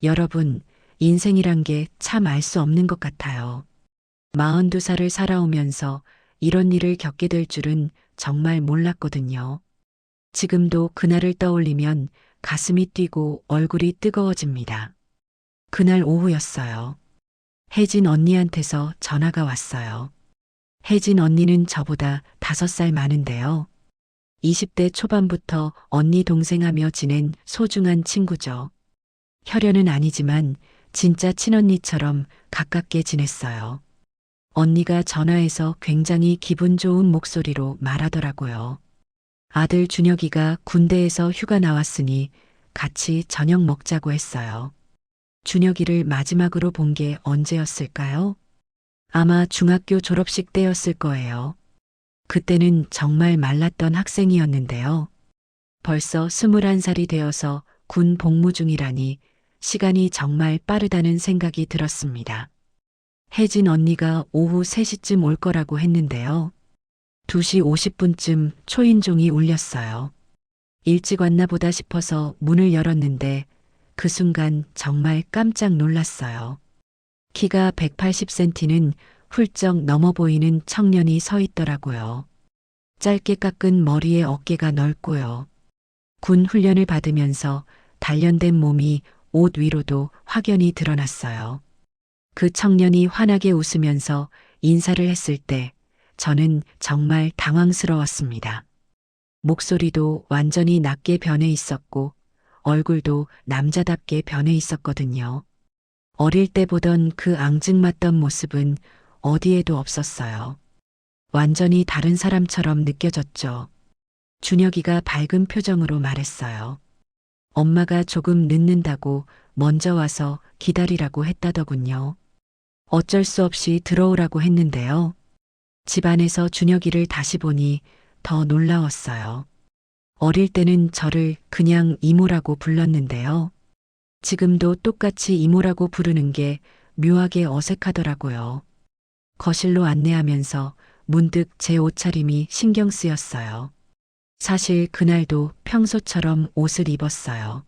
여러분, 인생이란 게 참 알 수 없는 것 같아요. 42살을 살아오면서 이런 일을 겪게 될 줄은 정말 몰랐거든요. 지금도 그날을 떠올리면 가슴이 뛰고 얼굴이 뜨거워집니다. 그날 오후였어요. 혜진 언니한테서 전화가 왔어요. 혜진 언니는 저보다 5살 많은데요. 20대 초반부터 언니 동생하며 지낸 소중한 친구죠. 혈연은 아니지만 진짜 친언니처럼 가깝게 지냈어요. 언니가 전화해서 굉장히 기분 좋은 목소리로 말하더라고요. 아들 준혁이가 군대에서 휴가 나왔으니 같이 저녁 먹자고 했어요. 준혁이를 마지막으로 본 게 언제였을까요? 아마 중학교 졸업식 때였을 거예요. 그때는 정말 말랐던 학생이었는데요. 벌써 21살이 되어서 군 복무 중이라니 시간이 정말 빠르다는 생각이 들었습니다. 혜진 언니가 오후 3시쯤 올 거라고 했는데요. 2시 50분쯤 초인종이 울렸어요. 일찍 왔나 보다 싶어서 문을 열었는데 그 순간 정말 깜짝 놀랐어요. 키가 180cm는 훌쩍 넘어 보이는 청년이 서 있더라고요. 짧게 깎은 머리에 어깨가 넓고요. 군 훈련을 받으면서 단련된 몸이 옷 위로도 확연히 드러났어요. 그 청년이 환하게 웃으면서 인사를 했을 때 저는 정말 당황스러웠습니다. 목소리도 완전히 낮게 변해 있었고 얼굴도 남자답게 변해 있었거든요. 어릴 때 보던 그 앙증맞던 모습은 어디에도 없었어요. 완전히 다른 사람처럼 느껴졌죠. 준혁이가 밝은 표정으로 말했어요. 엄마가 조금 늦는다고 먼저 와서 기다리라고 했다더군요. 어쩔 수 없이 들어오라고 했는데요. 집안에서 준혁이를 다시 보니 더 놀라웠어요. 어릴 때는 저를 그냥 이모라고 불렀는데요. 지금도 똑같이 이모라고 부르는 게 묘하게 어색하더라고요. 거실로 안내하면서 문득 제 옷차림이 신경 쓰였어요. 사실 그날도 평소처럼 옷을 입었어요.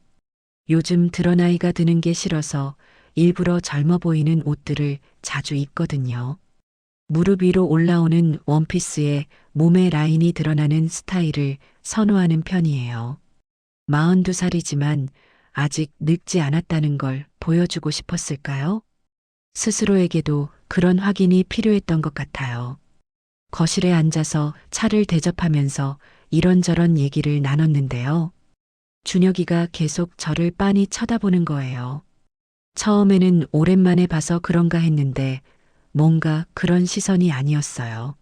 요즘 드러나이가 드는 게 싫어서 일부러 젊어 보이는 옷들을 자주 입거든요. 무릎 위로 올라오는 원피스에 몸의 라인이 드러나는 스타일을 선호하는 편이에요. 42살이지만 아직 늙지 않았다는 걸 보여주고 싶었을까요? 스스로에게도 그런 확인이 필요했던 것 같아요. 거실에 앉아서 차를 대접하면서 이런저런 얘기를 나눴는데요. 준혁이가 계속 저를 빤히 쳐다보는 거예요. 처음에는 오랜만에 봐서 그런가 했는데 뭔가 그런 시선이 아니었어요.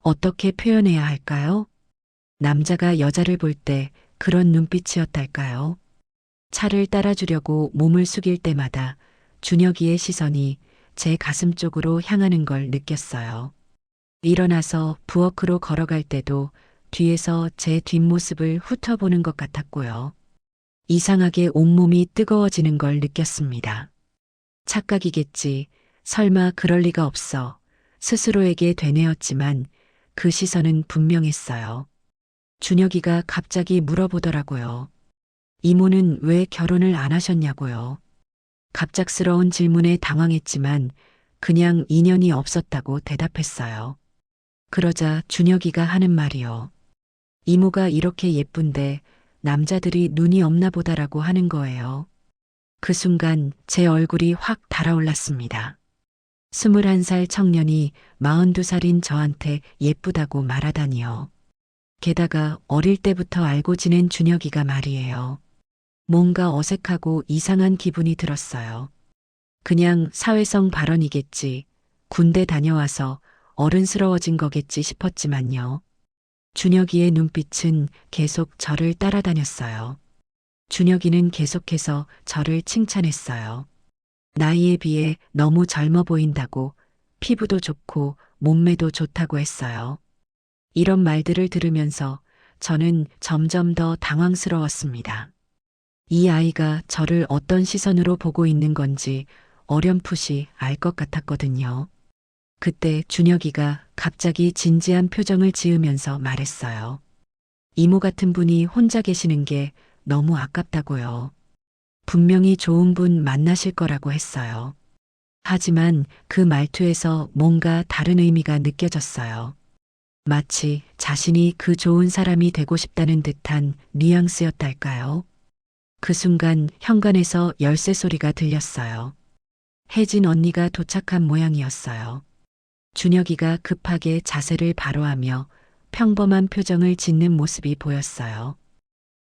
어떻게 표현해야 할까요? 남자가 여자를 볼 때 그런 눈빛이었달까요? 차를 따라주려고 몸을 숙일 때마다 준혁이의 시선이 제 가슴 쪽으로 향하는 걸 느꼈어요. 일어나서 부엌으로 걸어갈 때도 뒤에서 제 뒷모습을 훑어보는 것 같았고요. 이상하게 온몸이 뜨거워지는 걸 느꼈습니다. 착각이겠지. 설마 그럴 리가 없어. 스스로에게 되뇌었지만 그 시선은 분명했어요. 준혁이가 갑자기 물어보더라고요. 이모는 왜 결혼을 안 하셨냐고요. 갑작스러운 질문에 당황했지만 그냥 인연이 없었다고 대답했어요. 그러자 준혁이가 하는 말이요. 이모가 이렇게 예쁜데 남자들이 눈이 없나 보다라고 하는 거예요. 그 순간 제 얼굴이 확 달아올랐습니다. 21살 청년이 42살인 저한테 예쁘다고 말하다니요. 게다가 어릴 때부터 알고 지낸 준혁이가 말이에요. 뭔가 어색하고 이상한 기분이 들었어요. 그냥 사회성 발언이겠지. 군대 다녀와서 어른스러워진 거겠지 싶었지만요. 준혁이의 눈빛은 계속 저를 따라다녔어요. 준혁이는 계속해서 저를 칭찬했어요. 나이에 비해 너무 젊어 보인다고, 피부도 좋고 몸매도 좋다고 했어요. 이런 말들을 들으면서 저는 점점 더 당황스러웠습니다. 이 아이가 저를 어떤 시선으로 보고 있는 건지 어렴풋이 알 것 같았거든요. 그때 준혁이가 갑자기 진지한 표정을 지으면서 말했어요. 이모 같은 분이 혼자 계시는 게 너무 아깝다고요. 분명히 좋은 분 만나실 거라고 했어요. 하지만 그 말투에서 뭔가 다른 의미가 느껴졌어요. 마치 자신이 그 좋은 사람이 되고 싶다는 듯한 뉘앙스였달까요? 그 순간 현관에서 열쇠 소리가 들렸어요. 혜진 언니가 도착한 모양이었어요. 준혁이가 급하게 자세를 바로하며 평범한 표정을 짓는 모습이 보였어요.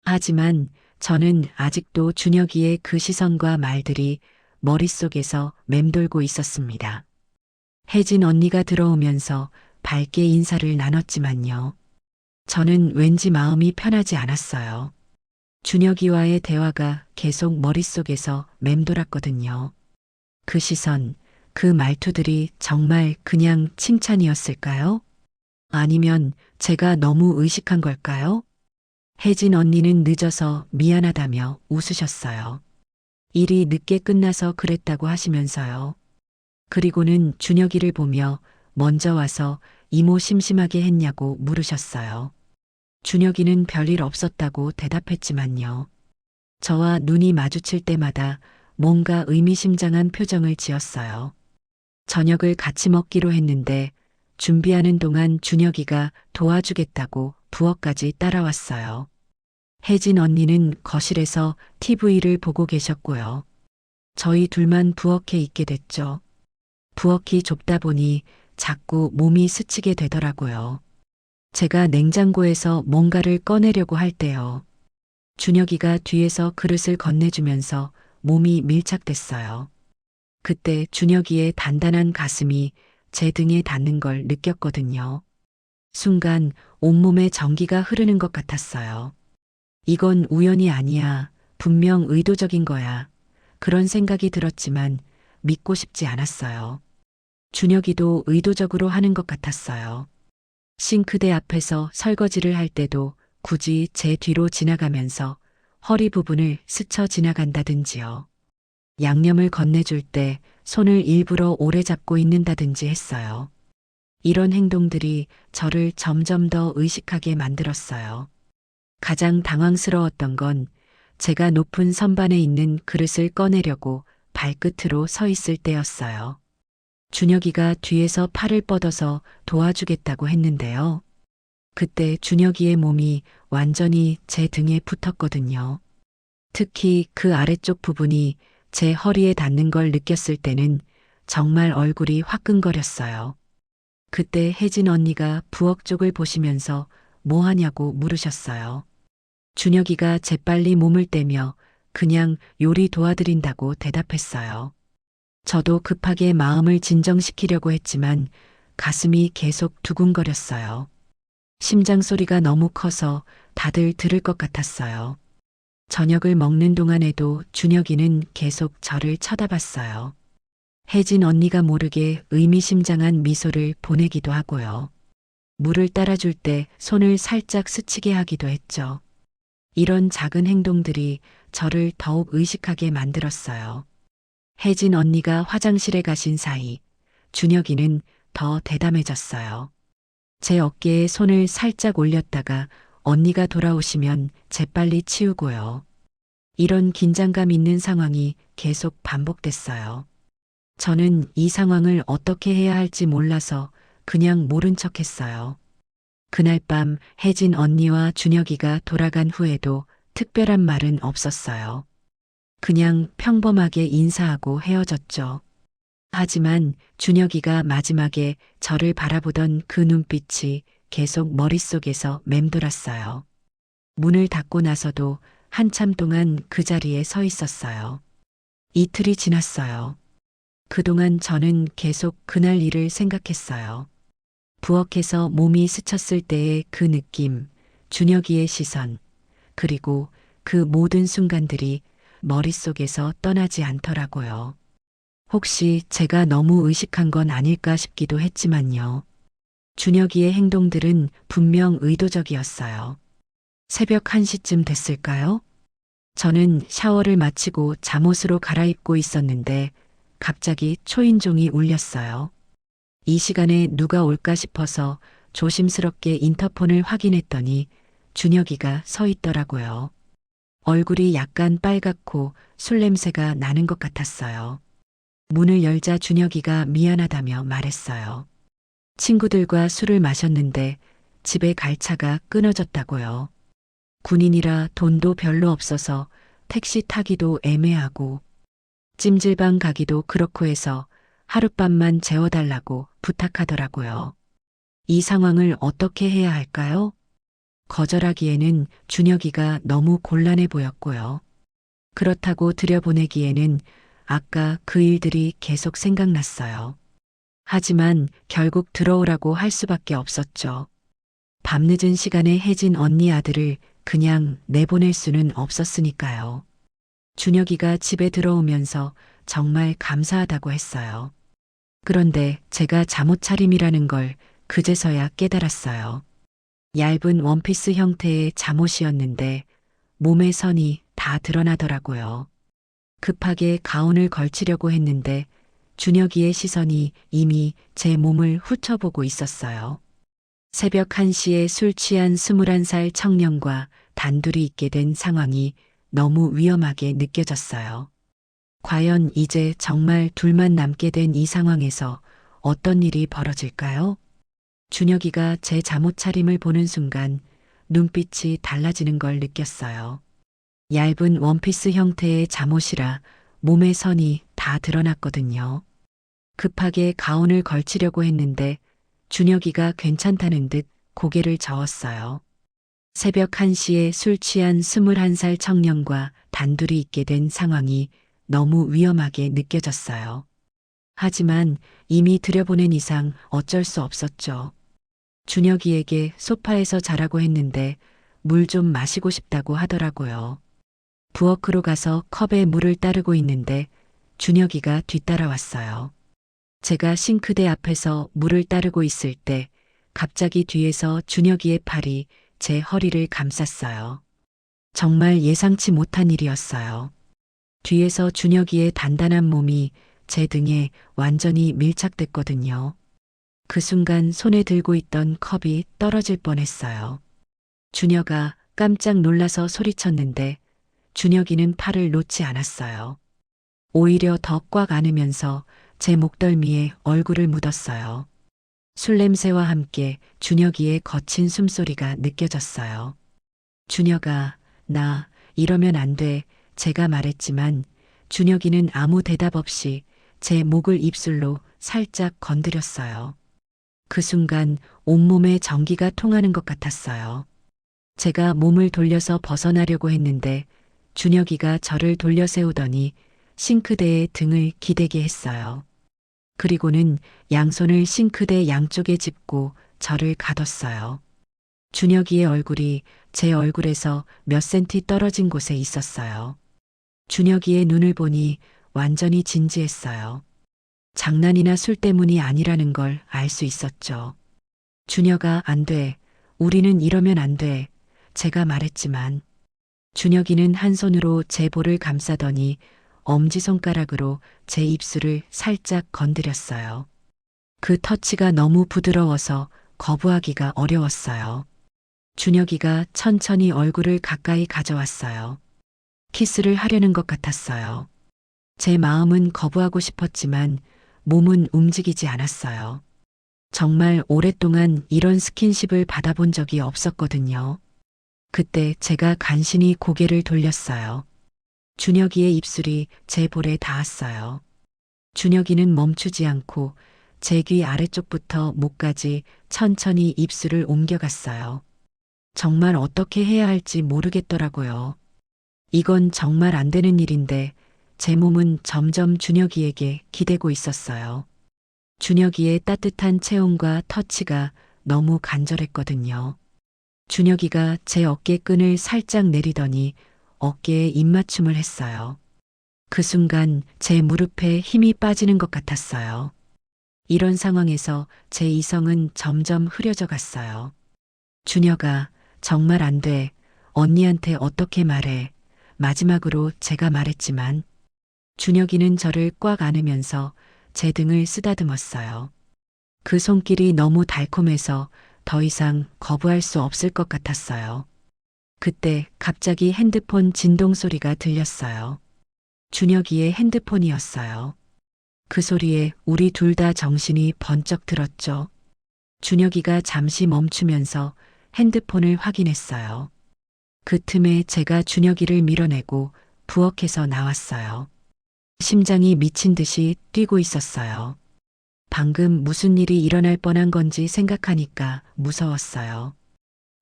하지만 저는 아직도 준혁이의 그 시선과 말들이 머릿속에서 맴돌고 있었습니다. 혜진 언니가 들어오면서 밝게 인사를 나눴지만요. 저는 왠지 마음이 편하지 않았어요. 준혁이와의 대화가 계속 머릿속에서 맴돌았거든요. 그 시선, 그 말투들이 정말 그냥 칭찬이었을까요? 아니면 제가 너무 의식한 걸까요? 혜진 언니는 늦어서 미안하다며 웃으셨어요. 일이 늦게 끝나서 그랬다고 하시면서요. 그리고는 준혁이를 보며 먼저 와서 이모 심심하게 했냐고 물으셨어요. 준혁이는 별일 없었다고 대답했지만요. 저와 눈이 마주칠 때마다 뭔가 의미심장한 표정을 지었어요. 저녁을 같이 먹기로 했는데 준비하는 동안 준혁이가 도와주겠다고 부엌까지 따라왔어요. 혜진 언니는 거실에서 TV를 보고 계셨고요. 저희 둘만 부엌에 있게 됐죠. 부엌이 좁다 보니 자꾸 몸이 스치게 되더라고요. 제가 냉장고에서 뭔가를 꺼내려고 할 때요. 준혁이가 뒤에서 그릇을 건네주면서 몸이 밀착됐어요. 그때 준혁이의 단단한 가슴이 제 등에 닿는 걸 느꼈거든요. 순간 온몸에 전기가 흐르는 것 같았어요. 이건 우연이 아니야. 분명 의도적인 거야. 그런 생각이 들었지만 믿고 싶지 않았어요. 준혁이도 의도적으로 하는 것 같았어요. 싱크대 앞에서 설거지를 할 때도 굳이 제 뒤로 지나가면서 허리 부분을 스쳐 지나간다든지요. 양념을 건네줄 때 손을 일부러 오래 잡고 있는다든지 했어요. 이런 행동들이 저를 점점 더 의식하게 만들었어요. 가장 당황스러웠던 건 제가 높은 선반에 있는 그릇을 꺼내려고 발끝으로 서 있을 때였어요. 준혁이가 뒤에서 팔을 뻗어서 도와주겠다고 했는데요. 그때 준혁이의 몸이 완전히 제 등에 붙었거든요. 특히 그 아래쪽 부분이 제 허리에 닿는 걸 느꼈을 때는 정말 얼굴이 화끈거렸어요. 그때 혜진 언니가 부엌 쪽을 보시면서 뭐 하냐고 물으셨어요. 준혁이가 재빨리 몸을 떼며 그냥 요리 도와드린다고 대답했어요. 저도 급하게 마음을 진정시키려고 했지만 가슴이 계속 두근거렸어요. 심장 소리가 너무 커서 다들 들을 것 같았어요. 저녁을 먹는 동안에도 준혁이는 계속 저를 쳐다봤어요. 혜진 언니가 모르게 의미심장한 미소를 보내기도 하고요. 물을 따라줄 때 손을 살짝 스치게 하기도 했죠. 이런 작은 행동들이 저를 더욱 의식하게 만들었어요. 혜진 언니가 화장실에 가신 사이 준혁이는 더 대담해졌어요. 제 어깨에 손을 살짝 올렸다가 언니가 돌아오시면 재빨리 치우고요. 이런 긴장감 있는 상황이 계속 반복됐어요. 저는 이 상황을 어떻게 해야 할지 몰라서 그냥 모른 척 했어요. 그날 밤 혜진 언니와 준혁이가 돌아간 후에도 특별한 말은 없었어요. 그냥 평범하게 인사하고 헤어졌죠. 하지만 준혁이가 마지막에 저를 바라보던 그 눈빛이 계속 머릿속에서 맴돌았어요. 문을 닫고 나서도 한참 동안 그 자리에 서 있었어요. 이틀이 지났어요. 그동안 저는 계속 그날 일을 생각했어요. 부엌에서 몸이 스쳤을 때의 그 느낌, 준혁이의 시선, 그리고 그 모든 순간들이 머릿속에서 떠나지 않더라고요. 혹시 제가 너무 의식한 건 아닐까 싶기도 했지만요. 준혁이의 행동들은 분명 의도적이었어요. 새벽 1시쯤 됐을까요? 저는 샤워를 마치고 잠옷으로 갈아입고 있었는데 갑자기 초인종이 울렸어요. 이 시간에 누가 올까 싶어서 조심스럽게 인터폰을 확인했더니 준혁이가 서 있더라고요. 얼굴이 약간 빨갛고 술 냄새가 나는 것 같았어요. 문을 열자 준혁이가 미안하다며 말했어요. 친구들과 술을 마셨는데 집에 갈 차가 끊어졌다고요. 군인이라 돈도 별로 없어서 택시 타기도 애매하고 찜질방 가기도 그렇고 해서 하룻밤만 재워달라고 부탁하더라고요. 이 상황을 어떻게 해야 할까요? 거절하기에는 준혁이가 너무 곤란해 보였고요. 그렇다고 들여보내기에는 아까 그 일들이 계속 생각났어요. 하지만 결국 들어오라고 할 수밖에 없었죠. 밤늦은 시간에 혜진 언니 아들을 그냥 내보낼 수는 없었으니까요. 준혁이가 집에 들어오면서 정말 감사하다고 했어요. 그런데 제가 잠옷 차림이라는 걸 그제서야 깨달았어요. 얇은 원피스 형태의 잠옷이었는데 몸의 선이 다 드러나더라고요. 급하게 가운을 걸치려고 했는데 준혁이의 시선이 이미 제 몸을 훑어보고 있었어요. 새벽 1시에 술 취한 21살 청년과 단둘이 있게 된 상황이 너무 위험하게 느껴졌어요. 과연 이제 정말 둘만 남게 된 이 상황에서 어떤 일이 벌어질까요? 준혁이가 제 잠옷 차림을 보는 순간 눈빛이 달라지는 걸 느꼈어요. 얇은 원피스 형태의 잠옷이라 몸의 선이 다 드러났거든요. 급하게 가운을 걸치려고 했는데 준혁이가 괜찮다는 듯 고개를 저었어요. 새벽 1시에 술 취한 21살 청년과 단둘이 있게 된 상황이 너무 위험하게 느껴졌어요. 하지만 이미 들여보낸 이상 어쩔 수 없었죠. 준혁이에게 소파에서 자라고 했는데 물 좀 마시고 싶다고 하더라고요. 부엌으로 가서 컵에 물을 따르고 있는데 준혁이가 뒤따라왔어요. 제가 싱크대 앞에서 물을 따르고 있을 때 갑자기 뒤에서 준혁이의 팔이 제 허리를 감쌌어요. 정말 예상치 못한 일이었어요. 뒤에서 준혁이의 단단한 몸이 제 등에 완전히 밀착됐거든요. 그 순간 손에 들고 있던 컵이 떨어질 뻔했어요. 준혁아 깜짝 놀라서 소리쳤는데 준혁이는 팔을 놓지 않았어요. 오히려 더 꽉 안으면서 제 목덜미에 얼굴을 묻었어요. 술 냄새와 함께 준혁이의 거친 숨소리가 느껴졌어요. 준혁아, 나 이러면 안 돼. 제가 말했지만 준혁이는 아무 대답 없이 제 목을 입술로 살짝 건드렸어요. 그 순간 온몸에 전기가 통하는 것 같았어요. 제가 몸을 돌려서 벗어나려고 했는데 준혁이가 저를 돌려 세우더니 싱크대에 등을 기대게 했어요. 그리고는 양손을 싱크대 양쪽에 짚고 저를 가뒀어요. 준혁이의 얼굴이 제 얼굴에서 몇 센티 떨어진 곳에 있었어요. 준혁이의 눈을 보니 완전히 진지했어요. 장난이나 술 때문이 아니라는 걸 알 수 있었죠. 준혁아, 안 돼. 우리는 이러면 안 돼. 제가 말했지만. 준혁이는 한 손으로 제 볼을 감싸더니 엄지손가락으로 제 입술을 살짝 건드렸어요. 그 터치가 너무 부드러워서 거부하기가 어려웠어요. 준혁이가 천천히 얼굴을 가까이 가져왔어요. 키스를 하려는 것 같았어요. 제 마음은 거부하고 싶었지만 몸은 움직이지 않았어요. 정말 오랫동안 이런 스킨십을 받아본 적이 없었거든요. 그때 제가 간신히 고개를 돌렸어요. 준혁이의 입술이 제 볼에 닿았어요. 준혁이는 멈추지 않고 제 귀 아래쪽부터 목까지 천천히 입술을 옮겨갔어요. 정말 어떻게 해야 할지 모르겠더라고요. 이건 정말 안 되는 일인데 제 몸은 점점 준혁이에게 기대고 있었어요. 준혁이의 따뜻한 체온과 터치가 너무 간절했거든요. 준혁이가 제 어깨끈을 살짝 내리더니 어깨에 입맞춤을 했어요. 그 순간 제 무릎에 힘이 빠지는 것 같았어요. 이런 상황에서 제 이성은 점점 흐려져 갔어요. 준혁아, 정말 안 돼. 언니한테 어떻게 말해. 마지막으로 제가 말했지만 준혁이는 저를 꽉 안으면서 제 등을 쓰다듬었어요. 그 손길이 너무 달콤해서 더 이상 거부할 수 없을 것 같았어요. 그때 갑자기 핸드폰 진동 소리가 들렸어요. 준혁이의 핸드폰이었어요. 그 소리에 우리 둘 다 정신이 번쩍 들었죠. 준혁이가 잠시 멈추면서 핸드폰을 확인했어요. 그 틈에 제가 준혁이를 밀어내고 부엌에서 나왔어요. 심장이 미친 듯이 뛰고 있었어요. 방금 무슨 일이 일어날 뻔한 건지 생각하니까 무서웠어요.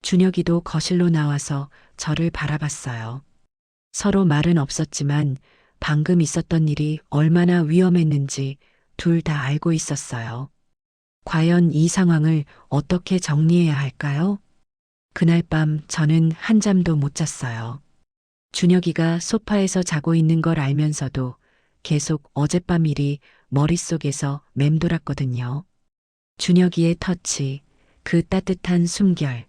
준혁이도 거실로 나와서 저를 바라봤어요. 서로 말은 없었지만 방금 있었던 일이 얼마나 위험했는지 둘 다 알고 있었어요. 과연 이 상황을 어떻게 정리해야 할까요? 그날 밤 저는 한잠도 못 잤어요. 준혁이가 소파에서 자고 있는 걸 알면서도 계속 어젯밤 일이 머릿속에서 맴돌았거든요. 준혁이의 터치, 그 따뜻한 숨결,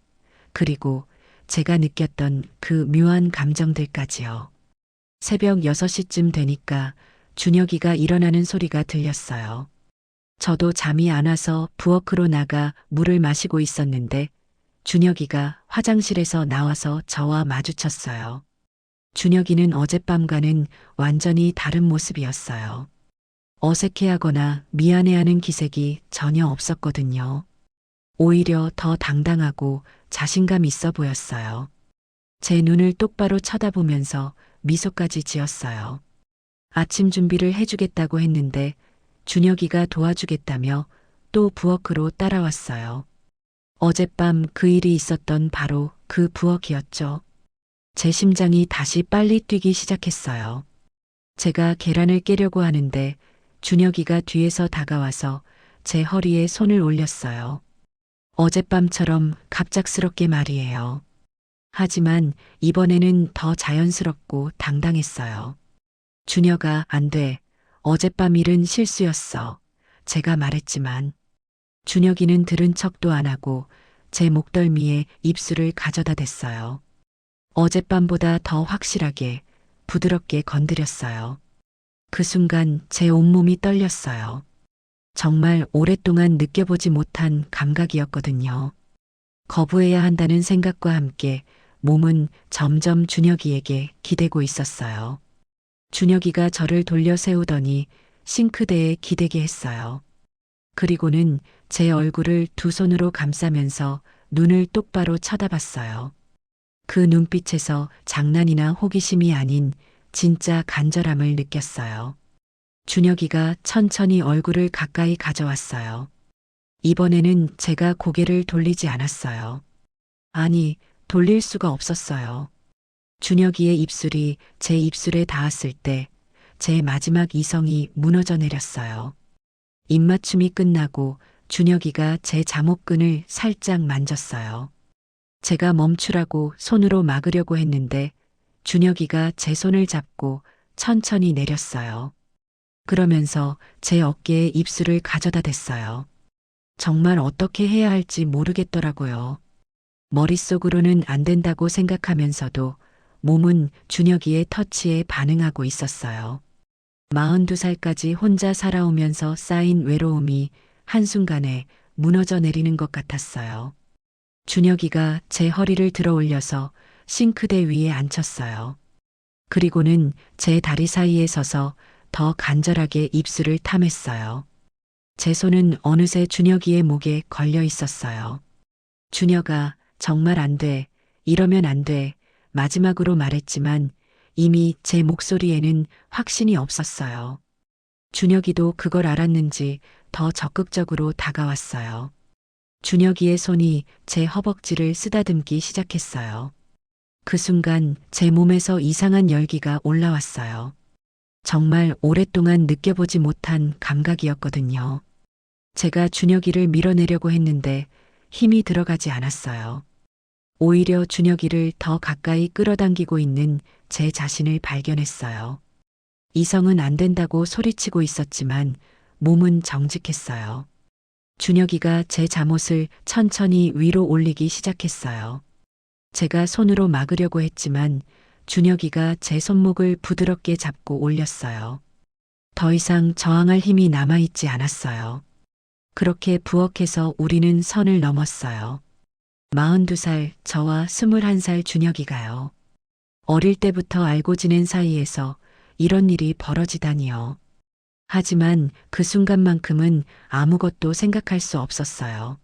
그리고 제가 느꼈던 그 묘한 감정들까지요. 새벽 6시쯤 되니까 준혁이가 일어나는 소리가 들렸어요. 저도 잠이 안 와서 부엌으로 나가 물을 마시고 있었는데 준혁이가 화장실에서 나와서 저와 마주쳤어요. 준혁이는 어젯밤과는 완전히 다른 모습이었어요. 어색해하거나 미안해하는 기색이 전혀 없었거든요. 오히려 더 당당하고 자신감 있어 보였어요. 제 눈을 똑바로 쳐다보면서 미소까지 지었어요. 아침 준비를 해주겠다고 했는데 준혁이가 도와주겠다며 또 부엌으로 따라왔어요. 어젯밤 그 일이 있었던 바로 그 부엌이었죠. 제 심장이 다시 빨리 뛰기 시작했어요. 제가 계란을 깨려고 하는데 준혁이가 뒤에서 다가와서 제 허리에 손을 올렸어요. 어젯밤처럼 갑작스럽게 말이에요. 하지만 이번에는 더 자연스럽고 당당했어요. 준혁아, 안 돼. 어젯밤 일은 실수였어. 제가 말했지만 준혁이는 들은 척도 안 하고 제 목덜미에 입술을 가져다 댔어요. 어젯밤보다 더 확실하게 부드럽게 건드렸어요. 그 순간 제 온몸이 떨렸어요. 정말 오랫동안 느껴보지 못한 감각이었거든요. 거부해야 한다는 생각과 함께 몸은 점점 준혁이에게 기대고 있었어요. 준혁이가 저를 돌려 세우더니 싱크대에 기대게 했어요. 그리고는 제 얼굴을 두 손으로 감싸면서 눈을 똑바로 쳐다봤어요. 그 눈빛에서 장난이나 호기심이 아닌 진짜 간절함을 느꼈어요. 준혁이가 천천히 얼굴을 가까이 가져왔어요. 이번에는 제가 고개를 돌리지 않았어요. 아니, 돌릴 수가 없었어요. 준혁이의 입술이 제 입술에 닿았을 때 제 마지막 이성이 무너져 내렸어요. 입맞춤이 끝나고 준혁이가 제 잠옷끈을 살짝 만졌어요. 제가 멈추라고 손으로 막으려고 했는데 준혁이가 제 손을 잡고 천천히 내렸어요. 그러면서 제 어깨에 입술을 가져다 댔어요. 정말 어떻게 해야 할지 모르겠더라고요. 머릿속으로는 안 된다고 생각하면서도 몸은 준혁이의 터치에 반응하고 있었어요. 42살까지 혼자 살아오면서 쌓인 외로움이 한순간에 무너져 내리는 것 같았어요. 준혁이가 제 허리를 들어 올려서 싱크대 위에 앉혔어요. 그리고는 제 다리 사이에 서서 더 간절하게 입술을 탐했어요. 제 손은 어느새 준혁이의 목에 걸려 있었어요. 준혁아, 정말 안 돼. 이러면 안 돼. 마지막으로 말했지만 이미 제 목소리에는 확신이 없었어요. 준혁이도 그걸 알았는지 더 적극적으로 다가왔어요. 준혁이의 손이 제 허벅지를 쓰다듬기 시작했어요. 그 순간 제 몸에서 이상한 열기가 올라왔어요. 정말 오랫동안 느껴보지 못한 감각이었거든요. 제가 준혁이를 밀어내려고 했는데 힘이 들어가지 않았어요. 오히려 준혁이를 더 가까이 끌어당기고 있는 제 자신을 발견했어요. 이성은 안 된다고 소리치고 있었지만 몸은 정직했어요. 준혁이가 제 잠옷을 천천히 위로 올리기 시작했어요. 제가 손으로 막으려고 했지만 준혁이가 제 손목을 부드럽게 잡고 올렸어요. 더 이상 저항할 힘이 남아있지 않았어요. 그렇게 부엌에서 우리는 선을 넘었어요. 42살 저와 21살 준혁이가요. 어릴 때부터 알고 지낸 사이에서 이런 일이 벌어지다니요. 하지만 그 순간만큼은 아무것도 생각할 수 없었어요.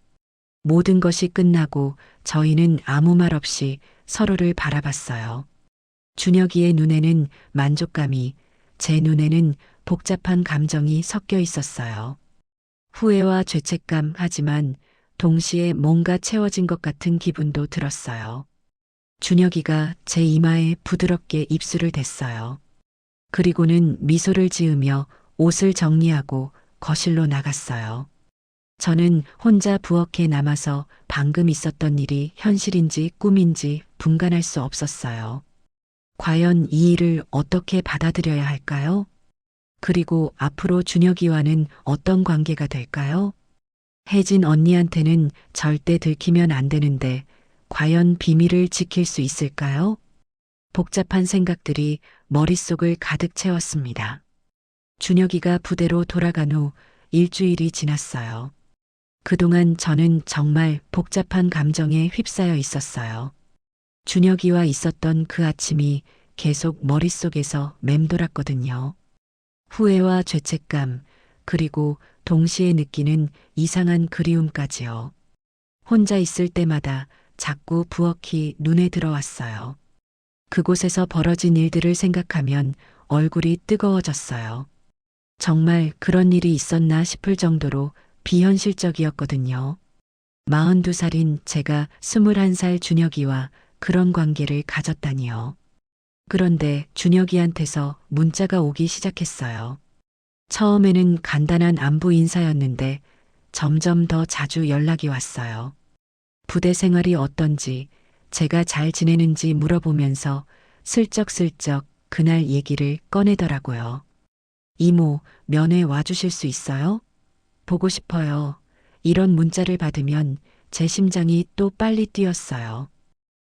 모든 것이 끝나고 저희는 아무 말 없이 서로를 바라봤어요. 준혁이의 눈에는 만족감이, 제 눈에는 복잡한 감정이 섞여 있었어요. 후회와 죄책감 하지만 동시에 뭔가 채워진 것 같은 기분도 들었어요. 준혁이가 제 이마에 부드럽게 입술을 댔어요. 그리고는 미소를 지으며 옷을 정리하고 거실로 나갔어요. 저는 혼자 부엌에 남아서 방금 있었던 일이 현실인지 꿈인지 분간할 수 없었어요. 과연 이 일을 어떻게 받아들여야 할까요? 그리고 앞으로 준혁이와는 어떤 관계가 될까요? 혜진 언니한테는 절대 들키면 안 되는데 과연 비밀을 지킬 수 있을까요? 복잡한 생각들이 머릿속을 가득 채웠습니다. 준혁이가 부대로 돌아간 후 일주일이 지났어요. 그동안 저는 정말 복잡한 감정에 휩싸여 있었어요. 준혁이와 있었던 그 아침이 계속 머릿속에서 맴돌았거든요. 후회와 죄책감, 그리고 동시에 느끼는 이상한 그리움까지요. 혼자 있을 때마다 자꾸 부엌이 눈에 들어왔어요. 그곳에서 벌어진 일들을 생각하면 얼굴이 뜨거워졌어요. 정말 그런 일이 있었나 싶을 정도로 비현실적이었거든요. 42살인 제가 21살 준혁이와 그런 관계를 가졌다니요. 그런데 준혁이한테서 문자가 오기 시작했어요. 처음에는 간단한 안부 인사였는데 점점 더 자주 연락이 왔어요. 부대 생활이 어떤지, 제가 잘 지내는지 물어보면서 슬쩍슬쩍 그날 얘기를 꺼내더라고요. 이모, 면회 와주실 수 있어요? 보고 싶어요. 이런 문자를 받으면 제 심장이 또 빨리 뛰었어요.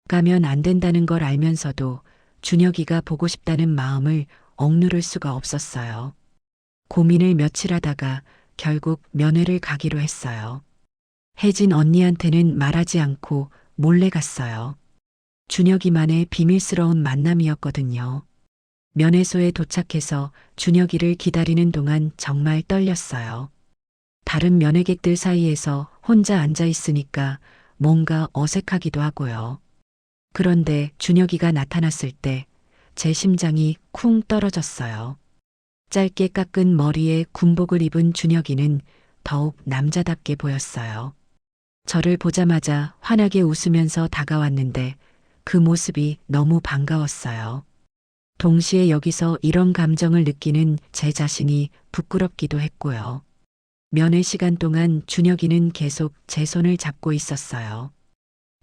가면 안 된다는 걸 알면서도 준혁이가 보고 싶다는 마음을 억누를 수가 없었어요. 고민을 며칠 하다가 결국 면회를 가기로 했어요. 혜진 언니한테는 말하지 않고 몰래 갔어요. 준혁이만의 비밀스러운 만남이었거든요. 면회소에 도착해서 준혁이를 기다리는 동안 정말 떨렸어요. 다른 면회객들 사이에서 혼자 앉아 있으니까 뭔가 어색하기도 하고요. 그런데 준혁이가 나타났을 때 제 심장이 쿵 떨어졌어요. 짧게 깎은 머리에 군복을 입은 준혁이는 더욱 남자답게 보였어요. 저를 보자마자 환하게 웃으면서 다가왔는데 그 모습이 너무 반가웠어요. 동시에 여기서 이런 감정을 느끼는 제 자신이 부끄럽기도 했고요. 면회 시간 동안 준혁이는 계속 제 손을 잡고 있었어요.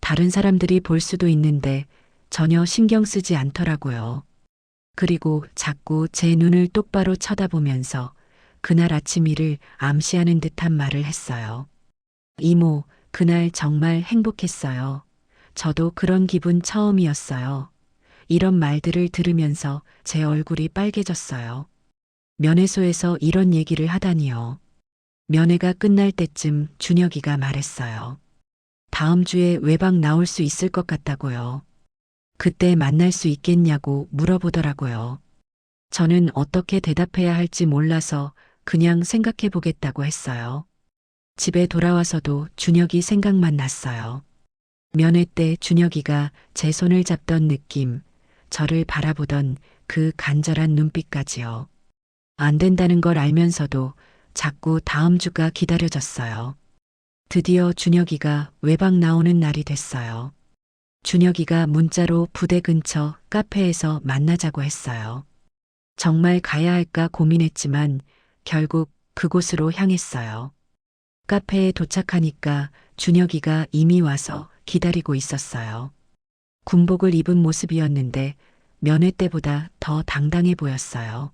다른 사람들이 볼 수도 있는데 전혀 신경 쓰지 않더라고요. 그리고 자꾸 제 눈을 똑바로 쳐다보면서 그날 아침 일을 암시하는 듯한 말을 했어요. 이모, 그날 정말 행복했어요. 저도 그런 기분 처음이었어요. 이런 말들을 들으면서 제 얼굴이 빨개졌어요. 면회소에서 이런 얘기를 하다니요. 면회가 끝날 때쯤 준혁이가 말했어요. 다음 주에 외박 나올 수 있을 것 같다고요. 그때 만날 수 있겠냐고 물어보더라고요. 저는 어떻게 대답해야 할지 몰라서 그냥 생각해 보겠다고 했어요. 집에 돌아와서도 준혁이 생각만 났어요. 면회 때 준혁이가 제 손을 잡던 느낌, 저를 바라보던 그 간절한 눈빛까지요. 안 된다는 걸 알면서도 자꾸 다음 주가 기다려졌어요. 드디어 준혁이가 외박 나오는 날이 됐어요. 준혁이가 문자로 부대 근처 카페에서 만나자고 했어요. 정말 가야 할까 고민했지만 결국 그곳으로 향했어요. 카페에 도착하니까 준혁이가 이미 와서 기다리고 있었어요. 군복을 입은 모습이었는데 면회 때보다 더 당당해 보였어요.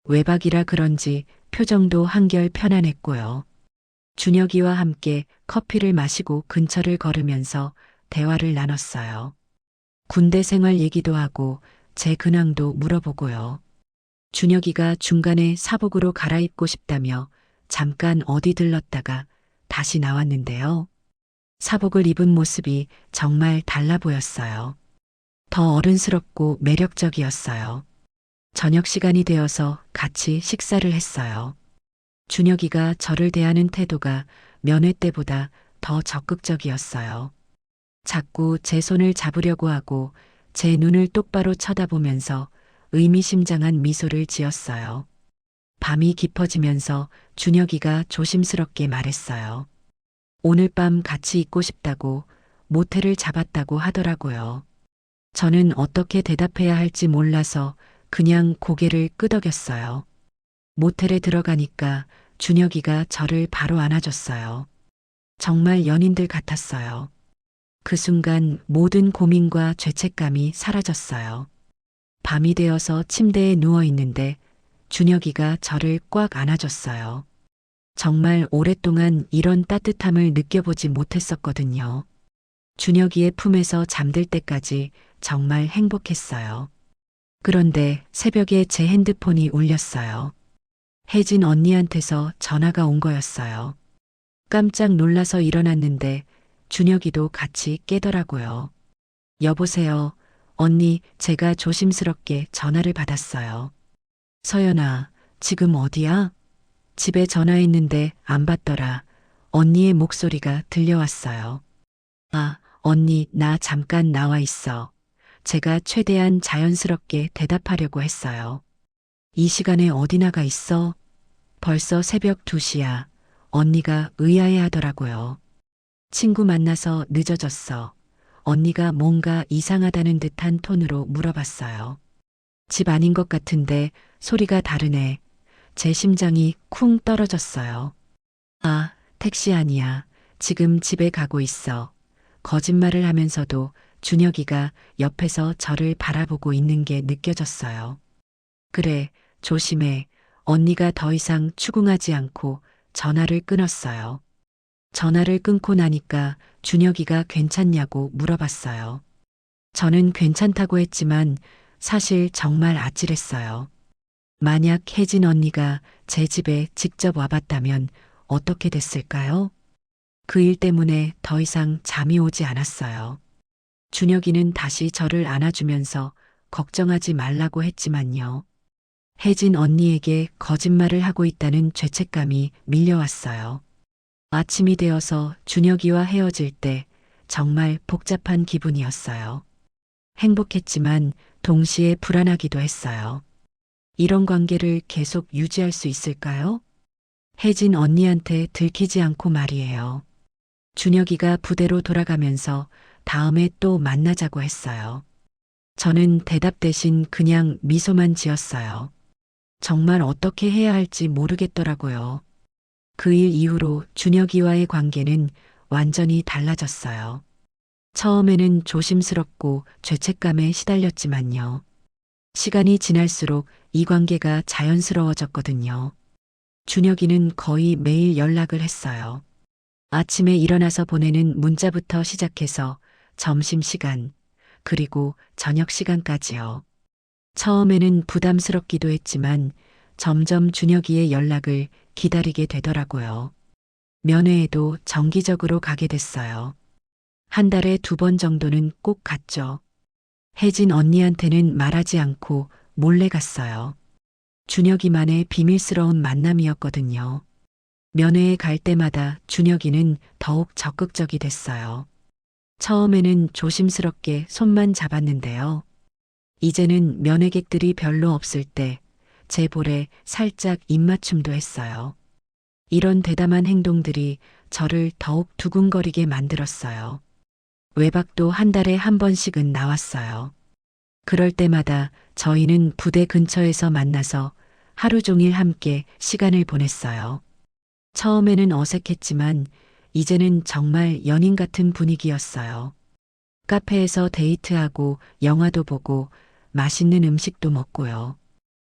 외박이라 그런지 표정도 한결 편안했고요. 준혁이와 함께 커피를 마시고 근처를 걸으면서 대화를 나눴어요. 군대 생활 얘기도 하고 제 근황도 물어보고요. 준혁이가 중간에 사복으로 갈아입고 싶다며 잠깐 어디 들렀다가 다시 나왔는데요. 사복을 입은 모습이 정말 달라 보였어요. 더 어른스럽고 매력적이었어요. 저녁 시간이 되어서 같이 식사를 했어요. 준혁이가 저를 대하는 태도가 면회 때보다 더 적극적이었어요. 자꾸 제 손을 잡으려고 하고 제 눈을 똑바로 쳐다보면서 의미심장한 미소를 지었어요. 밤이 깊어지면서 준혁이가 조심스럽게 말했어요. 오늘 밤 같이 있고 싶다고 모텔을 잡았다고 하더라고요. 저는 어떻게 대답해야 할지 몰라서 그냥 고개를 끄덕였어요. 모텔에 들어가니까 준혁이가 저를 바로 안아줬어요. 정말 연인들 같았어요. 그 순간 모든 고민과 죄책감이 사라졌어요. 밤이 되어서 침대에 누워 있는데 준혁이가 저를 꽉 안아줬어요. 정말 오랫동안 이런 따뜻함을 느껴보지 못했었거든요. 준혁이의 품에서 잠들 때까지 정말 행복했어요. 그런데 새벽에 제 핸드폰이 울렸어요. 혜진 언니한테서 전화가 온 거였어요. 깜짝 놀라서 일어났는데 준혁이도 같이 깨더라고요. 여보세요. 언니, 제가 조심스럽게 전화를 받았어요. 서연아, 지금 어디야? 집에 전화했는데 안 받더라. 언니의 목소리가 들려왔어요. 아, 언니, 나 잠깐 나와 있어. 제가 최대한 자연스럽게 대답하려고 했어요. 이 시간에 어디 나가 있어? 벌써 새벽 2시야. 언니가 의아해 하더라고요. 친구 만나서 늦어졌어. 언니가 뭔가 이상하다는 듯한 톤으로 물어봤어요. 집 아닌 것 같은데 소리가 다르네. 제 심장이 쿵 떨어졌어요. 아, 택시 아니야. 지금 집에 가고 있어. 거짓말을 하면서도 준혁이가 옆에서 저를 바라보고 있는 게 느껴졌어요. 그래, 조심해. 언니가 더 이상 추궁하지 않고 전화를 끊었어요. 전화를 끊고 나니까 준혁이가 괜찮냐고 물어봤어요. 저는 괜찮다고 했지만 사실 정말 아찔했어요. 만약 혜진 언니가 제 집에 직접 와봤다면 어떻게 됐을까요? 그 일 때문에 더 이상 잠이 오지 않았어요. 준혁이는 다시 저를 안아주면서 걱정하지 말라고 했지만요. 혜진 언니에게 거짓말을 하고 있다는 죄책감이 밀려왔어요. 아침이 되어서 준혁이와 헤어질 때 정말 복잡한 기분이었어요. 행복했지만 동시에 불안하기도 했어요. 이런 관계를 계속 유지할 수 있을까요? 혜진 언니한테 들키지 않고 말이에요. 준혁이가 부대로 돌아가면서 다음에 또 만나자고 했어요. 저는 대답 대신 그냥 미소만 지었어요. 정말 어떻게 해야 할지 모르겠더라고요. 그 일 이후로 준혁이와의 관계는 완전히 달라졌어요. 처음에는 조심스럽고 죄책감에 시달렸지만요. 시간이 지날수록 이 관계가 자연스러워졌거든요. 준혁이는 거의 매일 연락을 했어요. 아침에 일어나서 보내는 문자부터 시작해서 점심시간, 그리고 저녁 시간까지요. 처음에는 부담스럽기도 했지만 점점 준혁이의 연락을 기다리게 되더라고요. 면회에도 정기적으로 가게 됐어요. 한 달에 2번 정도는 꼭 갔죠. 혜진 언니한테는 말하지 않고 몰래 갔어요. 준혁이만의 비밀스러운 만남이었거든요. 면회에 갈 때마다 준혁이는 더욱 적극적이 됐어요. 처음에는 조심스럽게 손만 잡았는데요. 이제는 면회객들이 별로 없을 때 제 볼에 살짝 입맞춤도 했어요. 이런 대담한 행동들이 저를 더욱 두근거리게 만들었어요. 외박도 한 달에 한 번씩은 나왔어요. 그럴 때마다 저희는 부대 근처에서 만나서 하루 종일 함께 시간을 보냈어요. 처음에는 어색했지만 이제는 정말 연인 같은 분위기였어요. 카페에서 데이트하고 영화도 보고 맛있는 음식도 먹고요.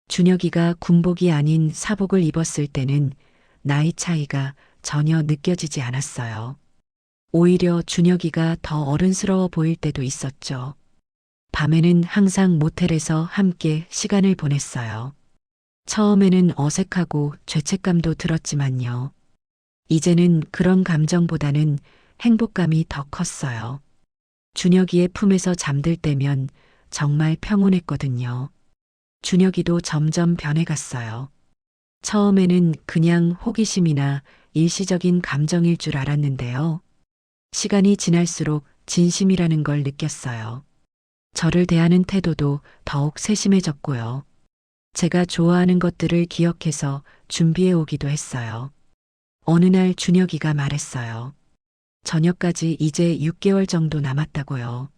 준혁이가 군복이 아닌 사복을 입었을 때는 나이 차이가 전혀 느껴지지 않았어요. 오히려 준혁이가 더 어른스러워 보일 때도 있었죠. 밤에는 항상 모텔에서 함께 시간을 보냈어요. 처음에는 어색하고 죄책감도 들었지만요. 이제는 그런 감정보다는 행복감이 더 컸어요. 준혁이의 품에서 잠들 때면 정말 평온했거든요. 준혁이도 점점 변해갔어요. 처음에는 그냥 호기심이나 일시적인 감정일 줄 알았는데요. 시간이 지날수록 진심이라는 걸 느꼈어요. 저를 대하는 태도도 더욱 세심해졌고요. 제가 좋아하는 것들을 기억해서 준비해 오기도 했어요. 어느 날 준혁이가 말했어요. 저녁까지 이제 6개월 정도 남았다고요.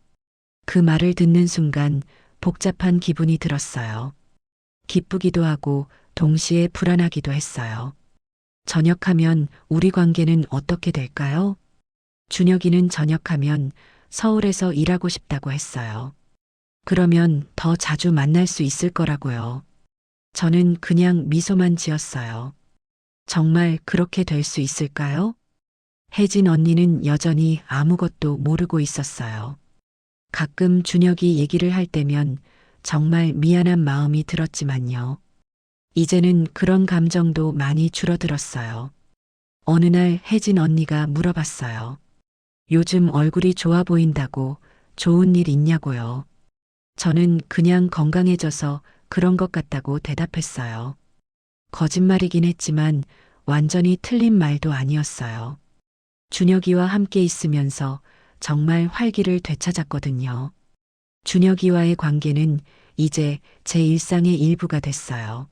그 말을 듣는 순간 복잡한 기분이 들었어요. 기쁘기도 하고 동시에 불안하기도 했어요. 전역하면 우리 관계는 어떻게 될까요? 준혁이는 전역하면 서울에서 일하고 싶다고 했어요. 그러면 더 자주 만날 수 있을 거라고요. 저는 그냥 미소만 지었어요. 정말 그렇게 될 수 있을까요? 혜진 언니는 여전히 아무것도 모르고 있었어요. 가끔 준혁이 얘기를 할 때면 정말 미안한 마음이 들었지만요. 이제는 그런 감정도 많이 줄어들었어요. 어느 날 혜진 언니가 물어봤어요. 요즘 얼굴이 좋아 보인다고 좋은 일 있냐고요. 저는 그냥 건강해져서 그런 것 같다고 대답했어요. 거짓말이긴 했지만 완전히 틀린 말도 아니었어요. 준혁이와 함께 있으면서 정말 활기를 되찾았거든요. 준혁이와의 관계는 이제 제 일상의 일부가 됐어요.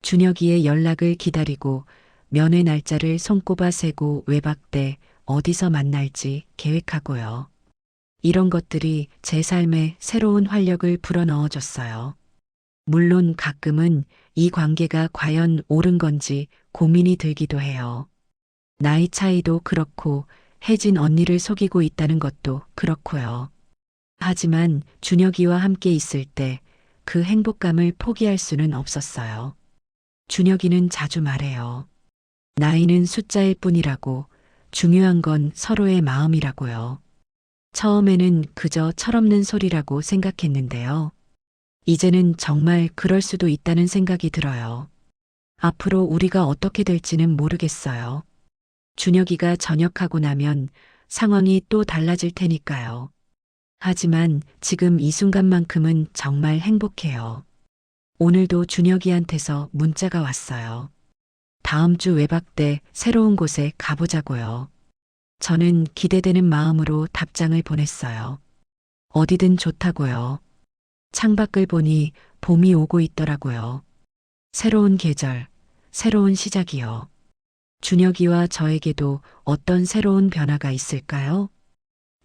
준혁이의 연락을 기다리고 면회 날짜를 손꼽아 세고 외박 때 어디서 만날지 계획하고요. 이런 것들이 제 삶에 새로운 활력을 불어넣어줬어요. 물론 가끔은 이 관계가 과연 옳은 건지 고민이 들기도 해요. 나이 차이도 그렇고 혜진 언니를 속이고 있다는 것도 그렇고요. 하지만 준혁이와 함께 있을 때 그 행복감을 포기할 수는 없었어요. 준혁이는 자주 말해요. 나이는 숫자일 뿐이라고, 중요한 건 서로의 마음이라고요. 처음에는 그저 철없는 소리라고 생각했는데요. 이제는 정말 그럴 수도 있다는 생각이 들어요. 앞으로 우리가 어떻게 될지는 모르겠어요. 준혁이가 전역하고 나면 상황이 또 달라질 테니까요. 하지만 지금 이 순간만큼은 정말 행복해요. 오늘도 준혁이한테서 문자가 왔어요. 다음 주 외박 때 새로운 곳에 가보자고요. 저는 기대되는 마음으로 답장을 보냈어요. 어디든 좋다고요. 창밖을 보니 봄이 오고 있더라고요. 새로운 계절, 새로운 시작이요. 준혁이와 저에게도 어떤 새로운 변화가 있을까요?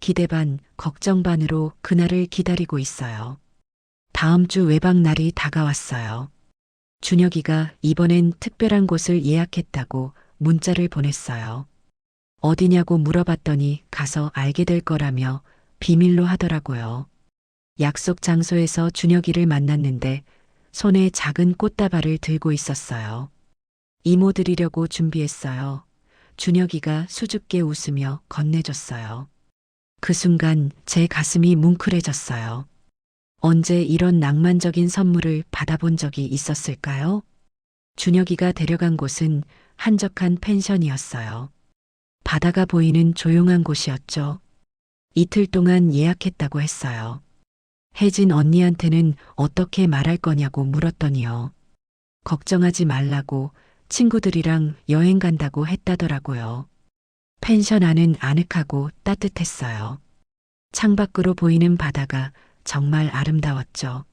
기대 반, 걱정 반으로 그날을 기다리고 있어요. 다음 주 외박 날이 다가왔어요. 준혁이가 이번엔 특별한 곳을 예약했다고 문자를 보냈어요. 어디냐고 물어봤더니 가서 알게 될 거라며 비밀로 하더라고요. 약속 장소에서 준혁이를 만났는데 손에 작은 꽃다발을 들고 있었어요. 이모 드리려고 준비했어요. 준혁이가 수줍게 웃으며 건네줬어요. 그 순간 제 가슴이 뭉클해졌어요. 언제 이런 낭만적인 선물을 받아본 적이 있었을까요? 준혁이가 데려간 곳은 한적한 펜션이었어요. 바다가 보이는 조용한 곳이었죠. 이틀 동안 예약했다고 했어요. 혜진 언니한테는 어떻게 말할 거냐고 물었더니요. 걱정하지 말라고 친구들이랑 여행 간다고 했다더라고요. 펜션 안은 아늑하고 따뜻했어요. 창밖으로 보이는 바다가 정말 아름다웠죠.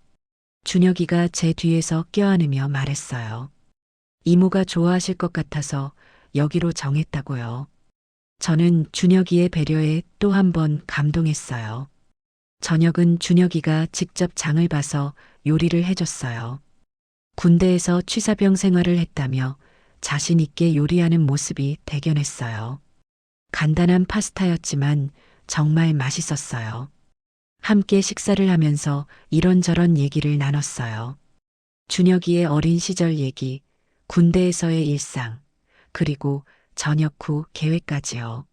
준혁이가 제 뒤에서 껴안으며 말했어요. 이모가 좋아하실 것 같아서 여기로 정했다고요. 저는 준혁이의 배려에 또 한 번 감동했어요. 저녁은 준혁이가 직접 장을 봐서 요리를 해줬어요. 군대에서 취사병 생활을 했다며 자신 있게 요리하는 모습이 대견했어요. 간단한 파스타였지만 정말 맛있었어요. 함께 식사를 하면서 이런저런 얘기를 나눴어요. 준혁이의 어린 시절 얘기, 군대에서의 일상, 그리고 전역 후 계획까지요.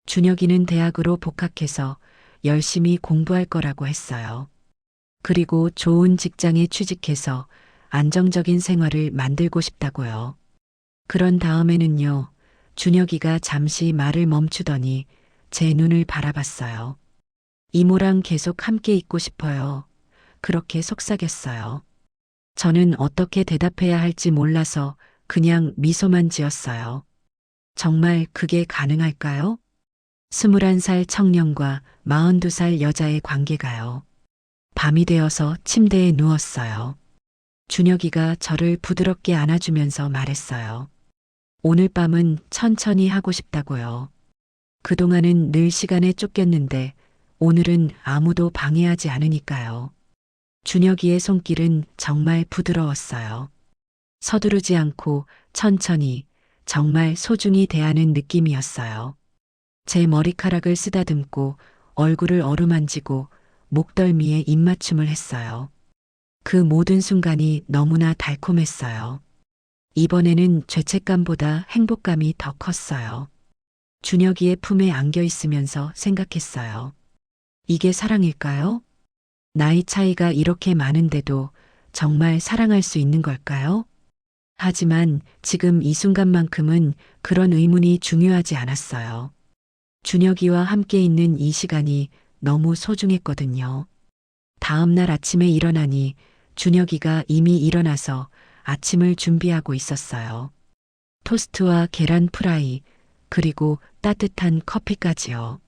준혁이는 대학으로 복학해서 열심히 공부할 거라고 했어요. 그리고 좋은 직장에 취직해서 안정적인 생활을 만들고 싶다고요. 그런 다음에는요, 준혁이가 잠시 말을 멈추더니 제 눈을 바라봤어요. 이모랑 계속 함께 있고 싶어요. 그렇게 속삭였어요. 저는 어떻게 대답해야 할지 몰라서 그냥 미소만 지었어요. 정말 그게 가능할까요? 21살 청년과 42살 여자의 관계가요. 밤이 되어서 침대에 누웠어요. 준혁이가 저를 부드럽게 안아주면서 말했어요. 오늘 밤은 천천히 하고 싶다고요. 그동안은 늘 시간에 쫓겼는데 오늘은 아무도 방해하지 않으니까요. 준혁이의 손길은 정말 부드러웠어요. 서두르지 않고 천천히 정말 소중히 대하는 느낌이었어요. 제 머리카락을 쓰다듬고 얼굴을 어루만지고 목덜미에 입맞춤을 했어요. 그 모든 순간이 너무나 달콤했어요. 이번에는 죄책감보다 행복감이 더 컸어요. 준혁이의 품에 안겨 있으면서 생각했어요. 이게 사랑일까요? 나이 차이가 이렇게 많은데도 정말 사랑할 수 있는 걸까요? 하지만 지금 이 순간만큼은 그런 의문이 중요하지 않았어요. 준혁이와 함께 있는 이 시간이 너무 소중했거든요. 다음 날 아침에 일어나니 준혁이가 이미 일어나서 아침을 준비하고 있었어요. 토스트와 계란 프라이, 그리고 따뜻한 커피까지요.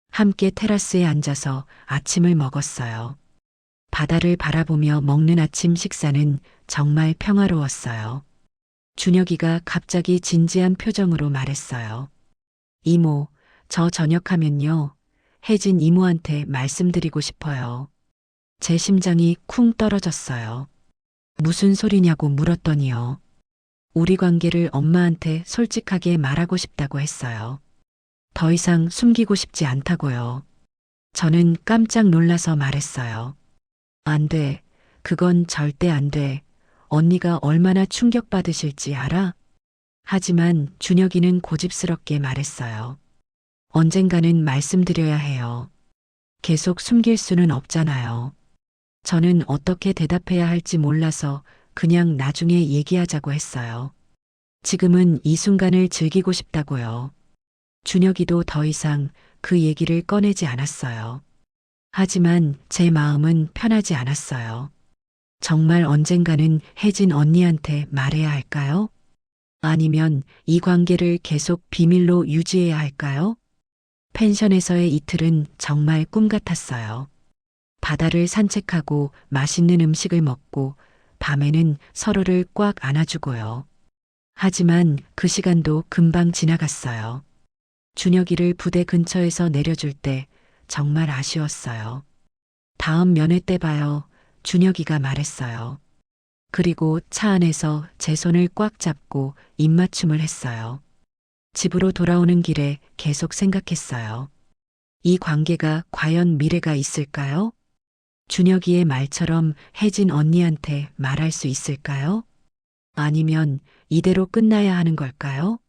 함께 테라스에 앉아서 아침을 먹었어요. 바다를 바라보며 먹는 아침 식사는 정말 평화로웠어요. 준혁이가 갑자기 진지한 표정으로 말했어요. 이모, 저 저녁하면요. 혜진 이모한테 말씀드리고 싶어요. 제 심장이 쿵 떨어졌어요. 무슨 소리냐고 물었더니요. 우리 관계를 엄마한테 솔직하게 말하고 싶다고 했어요. 더 이상 숨기고 싶지 않다고요. 저는 깜짝 놀라서 말했어요. 안 돼. 그건 절대 안 돼. 언니가 얼마나 충격받으실지 알아? 하지만 준혁이는 고집스럽게 말했어요. 언젠가는 말씀드려야 해요. 계속 숨길 수는 없잖아요. 저는 어떻게 대답해야 할지 몰라서 그냥 나중에 얘기하자고 했어요. 지금은 이 순간을 즐기고 싶다고요. 준혁이도 더 이상 그 얘기를 꺼내지 않았어요. 하지만 제 마음은 편하지 않았어요. 정말 언젠가는 혜진 언니한테 말해야 할까요? 아니면 이 관계를 계속 비밀로 유지해야 할까요? 펜션에서의 이틀은 정말 꿈 같았어요. 바다를 산책하고 맛있는 음식을 먹고 밤에는 서로를 꽉 안아주고요. 하지만 그 시간도 금방 지나갔어요. 준혁이를 부대 근처에서 내려줄 때 정말 아쉬웠어요. 다음 면회 때 봐요. 준혁이가 말했어요. 그리고 차 안에서 제 손을 꽉 잡고 입맞춤을 했어요. 집으로 돌아오는 길에 계속 생각했어요. 이 관계가 과연 미래가 있을까요? 준혁이의 말처럼 혜진 언니한테 말할 수 있을까요? 아니면 이대로 끝나야 하는 걸까요?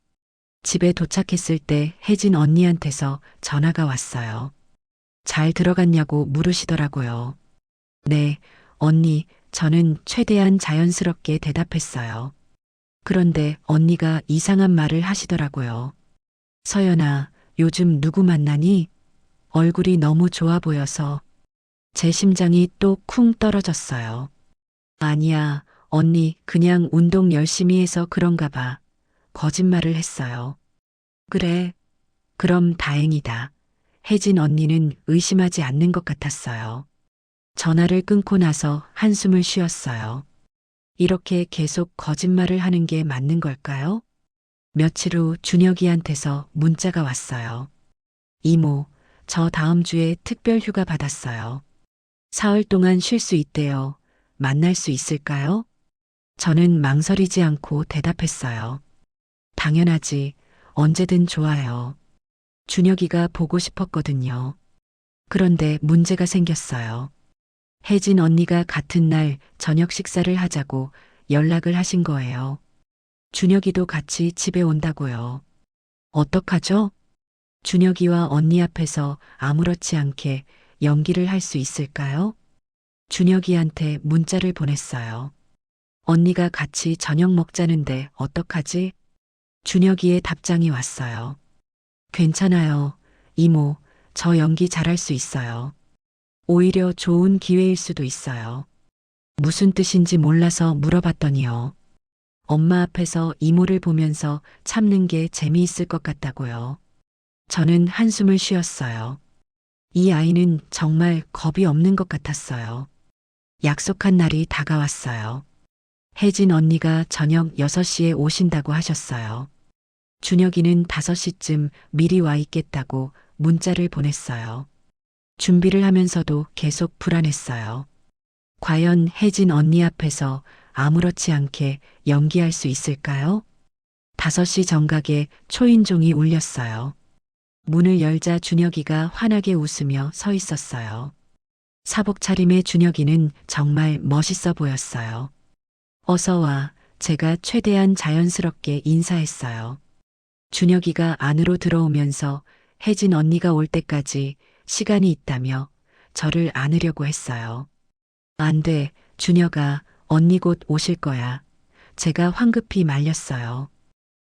집에 도착했을 때 혜진 언니한테서 전화가 왔어요. 잘 들어갔냐고 물으시더라고요. 네, 언니, 저는 최대한 자연스럽게 대답했어요. 그런데 언니가 이상한 말을 하시더라고요. 서연아, 요즘 누구 만나니? 얼굴이 너무 좋아 보여서 제 심장이 또 쿵 떨어졌어요. 아니야, 언니, 그냥 운동 열심히 해서 그런가 봐. 거짓말을 했어요. 그래, 그럼 다행이다. 혜진 언니는 의심하지 않는 것 같았어요. 전화를 끊고 나서 한숨을 쉬었어요. 이렇게 계속 거짓말을 하는 게 맞는 걸까요? 며칠 후 준혁이한테서 문자가 왔어요. 이모, 저 다음 주에 특별 휴가 받았어요. 사흘 동안 쉴 수 있대요. 만날 수 있을까요? 저는 망설이지 않고 대답했어요. 당연하지. 언제든 좋아요. 준혁이가 보고 싶었거든요. 그런데 문제가 생겼어요. 혜진 언니가 같은 날 저녁 식사를 하자고 연락을 하신 거예요. 준혁이도 같이 집에 온다고요. 어떡하죠? 준혁이와 언니 앞에서 아무렇지 않게 연기를 할 수 있을까요? 준혁이한테 문자를 보냈어요. 언니가 같이 저녁 먹자는데 어떡하지? 준혁이의 답장이 왔어요. 괜찮아요. 이모, 저 연기 잘할 수 있어요. 오히려 좋은 기회일 수도 있어요. 무슨 뜻인지 몰라서 물어봤더니요. 엄마 앞에서 이모를 보면서 참는 게 재미있을 것 같다고요. 저는 한숨을 쉬었어요. 이 아이는 정말 겁이 없는 것 같았어요. 약속한 날이 다가왔어요. 혜진 언니가 저녁 6시에 오신다고 하셨어요. 준혁이는 5시쯤 미리 와 있겠다고 문자를 보냈어요. 준비를 하면서도 계속 불안했어요. 과연 혜진 언니 앞에서 아무렇지 않게 연기할 수 있을까요? 5시 정각에 초인종이 울렸어요. 문을 열자 준혁이가 환하게 웃으며 서 있었어요. 사복 차림의 준혁이는 정말 멋있어 보였어요. 어서 와, 제가 최대한 자연스럽게 인사했어요. 준혁이가 안으로 들어오면서 혜진 언니가 올 때까지 시간이 있다며 저를 안으려고 했어요. 안 돼, 준혁아, 언니 곧 오실 거야. 제가 황급히 말렸어요.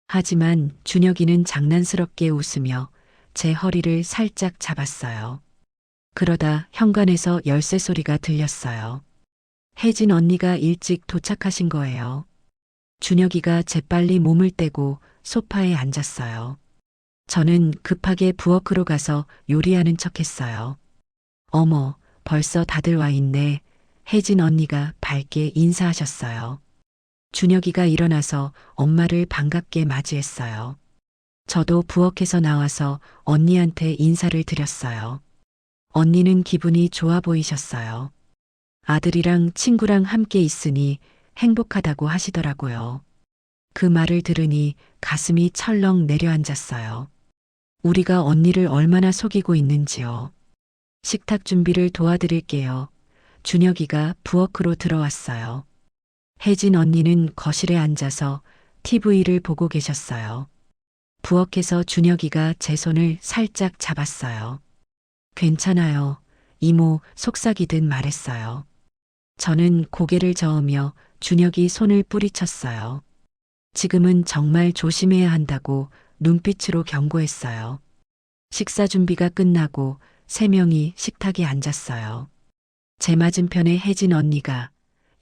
하지만 준혁이는 장난스럽게 웃으며 제 허리를 살짝 잡았어요. 그러다 현관에서 열쇠 소리가 들렸어요. 혜진 언니가 일찍 도착하신 거예요. 준혁이가 재빨리 몸을 떼고 소파에 앉았어요. 저는 급하게 부엌으로 가서 요리하는 척 했어요. 어머, 벌써 다들 와 있네. 혜진 언니가 밝게 인사하셨어요. 준혁이가 일어나서 엄마를 반갑게 맞이했어요. 저도 부엌에서 나와서 언니한테 인사를 드렸어요. 언니는 기분이 좋아 보이셨어요. 아들이랑 친구랑 함께 있으니 행복하다고 하시더라고요. 그 말을 들으니 가슴이 철렁 내려앉았어요. 우리가 언니를 얼마나 속이고 있는지요. 식탁 준비를 도와드릴게요. 준혁이가 부엌으로 들어왔어요. 혜진 언니는 거실에 앉아서 TV를 보고 계셨어요. 부엌에서 준혁이가 제 손을 살짝 잡았어요. 괜찮아요. 이모 속삭이듯 말했어요. 저는 고개를 저으며 준혁이 손을 뿌리쳤어요. 지금은 정말 조심해야 한다고 눈빛으로 경고했어요. 식사 준비가 끝나고 3명이 식탁에 앉았어요. 제 맞은편에 혜진 언니가,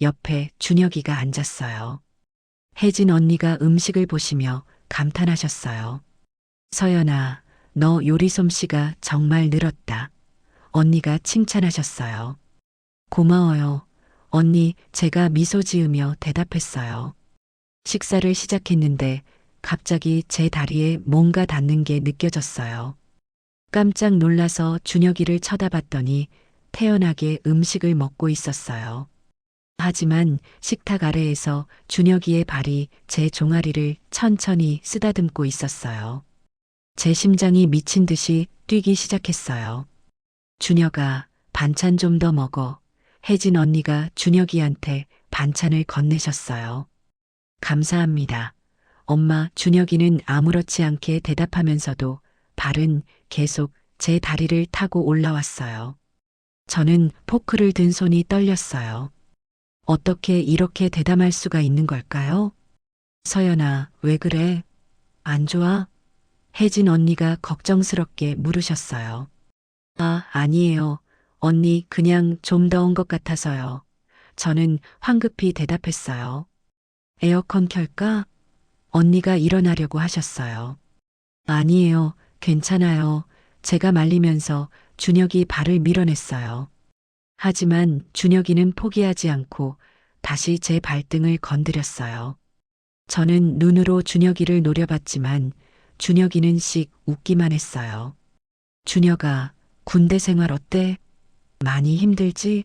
옆에 준혁이가 앉았어요. 혜진 언니가 음식을 보시며 감탄하셨어요. 서연아, 너 요리 솜씨가 정말 늘었다. 언니가 칭찬하셨어요. 고마워요. 언니, 제가 미소 지으며 대답했어요. 식사를 시작했는데 갑자기 제 다리에 뭔가 닿는 게 느껴졌어요. 깜짝 놀라서 준혁이를 쳐다봤더니 태연하게 음식을 먹고 있었어요. 하지만 식탁 아래에서 준혁이의 발이 제 종아리를 천천히 쓰다듬고 있었어요. 제 심장이 미친 듯이 뛰기 시작했어요. 준혁아, 반찬 좀 더 먹어. 혜진 언니가 준혁이한테 반찬을 건네셨어요. 감사합니다. 엄마, 준혁이는 아무렇지 않게 대답하면서도 발은 계속 제 다리를 타고 올라왔어요. 저는 포크를 든 손이 떨렸어요. 어떻게 이렇게 대담할 수가 있는 걸까요? 서연아, 왜 그래? 안 좋아? 혜진 언니가 걱정스럽게 물으셨어요. 아, 아니에요. 언니, 그냥 좀 더운 것 같아서요. 저는 황급히 대답했어요. 에어컨 켤까? 언니가 일어나려고 하셨어요. 아니에요. 괜찮아요. 제가 말리면서 준혁이 발을 밀어냈어요. 하지만 준혁이는 포기하지 않고 다시 제 발등을 건드렸어요. 저는 눈으로 준혁이를 노려봤지만 준혁이는 씩 웃기만 했어요. 준혁아, 군대 생활 어때? 많이 힘들지?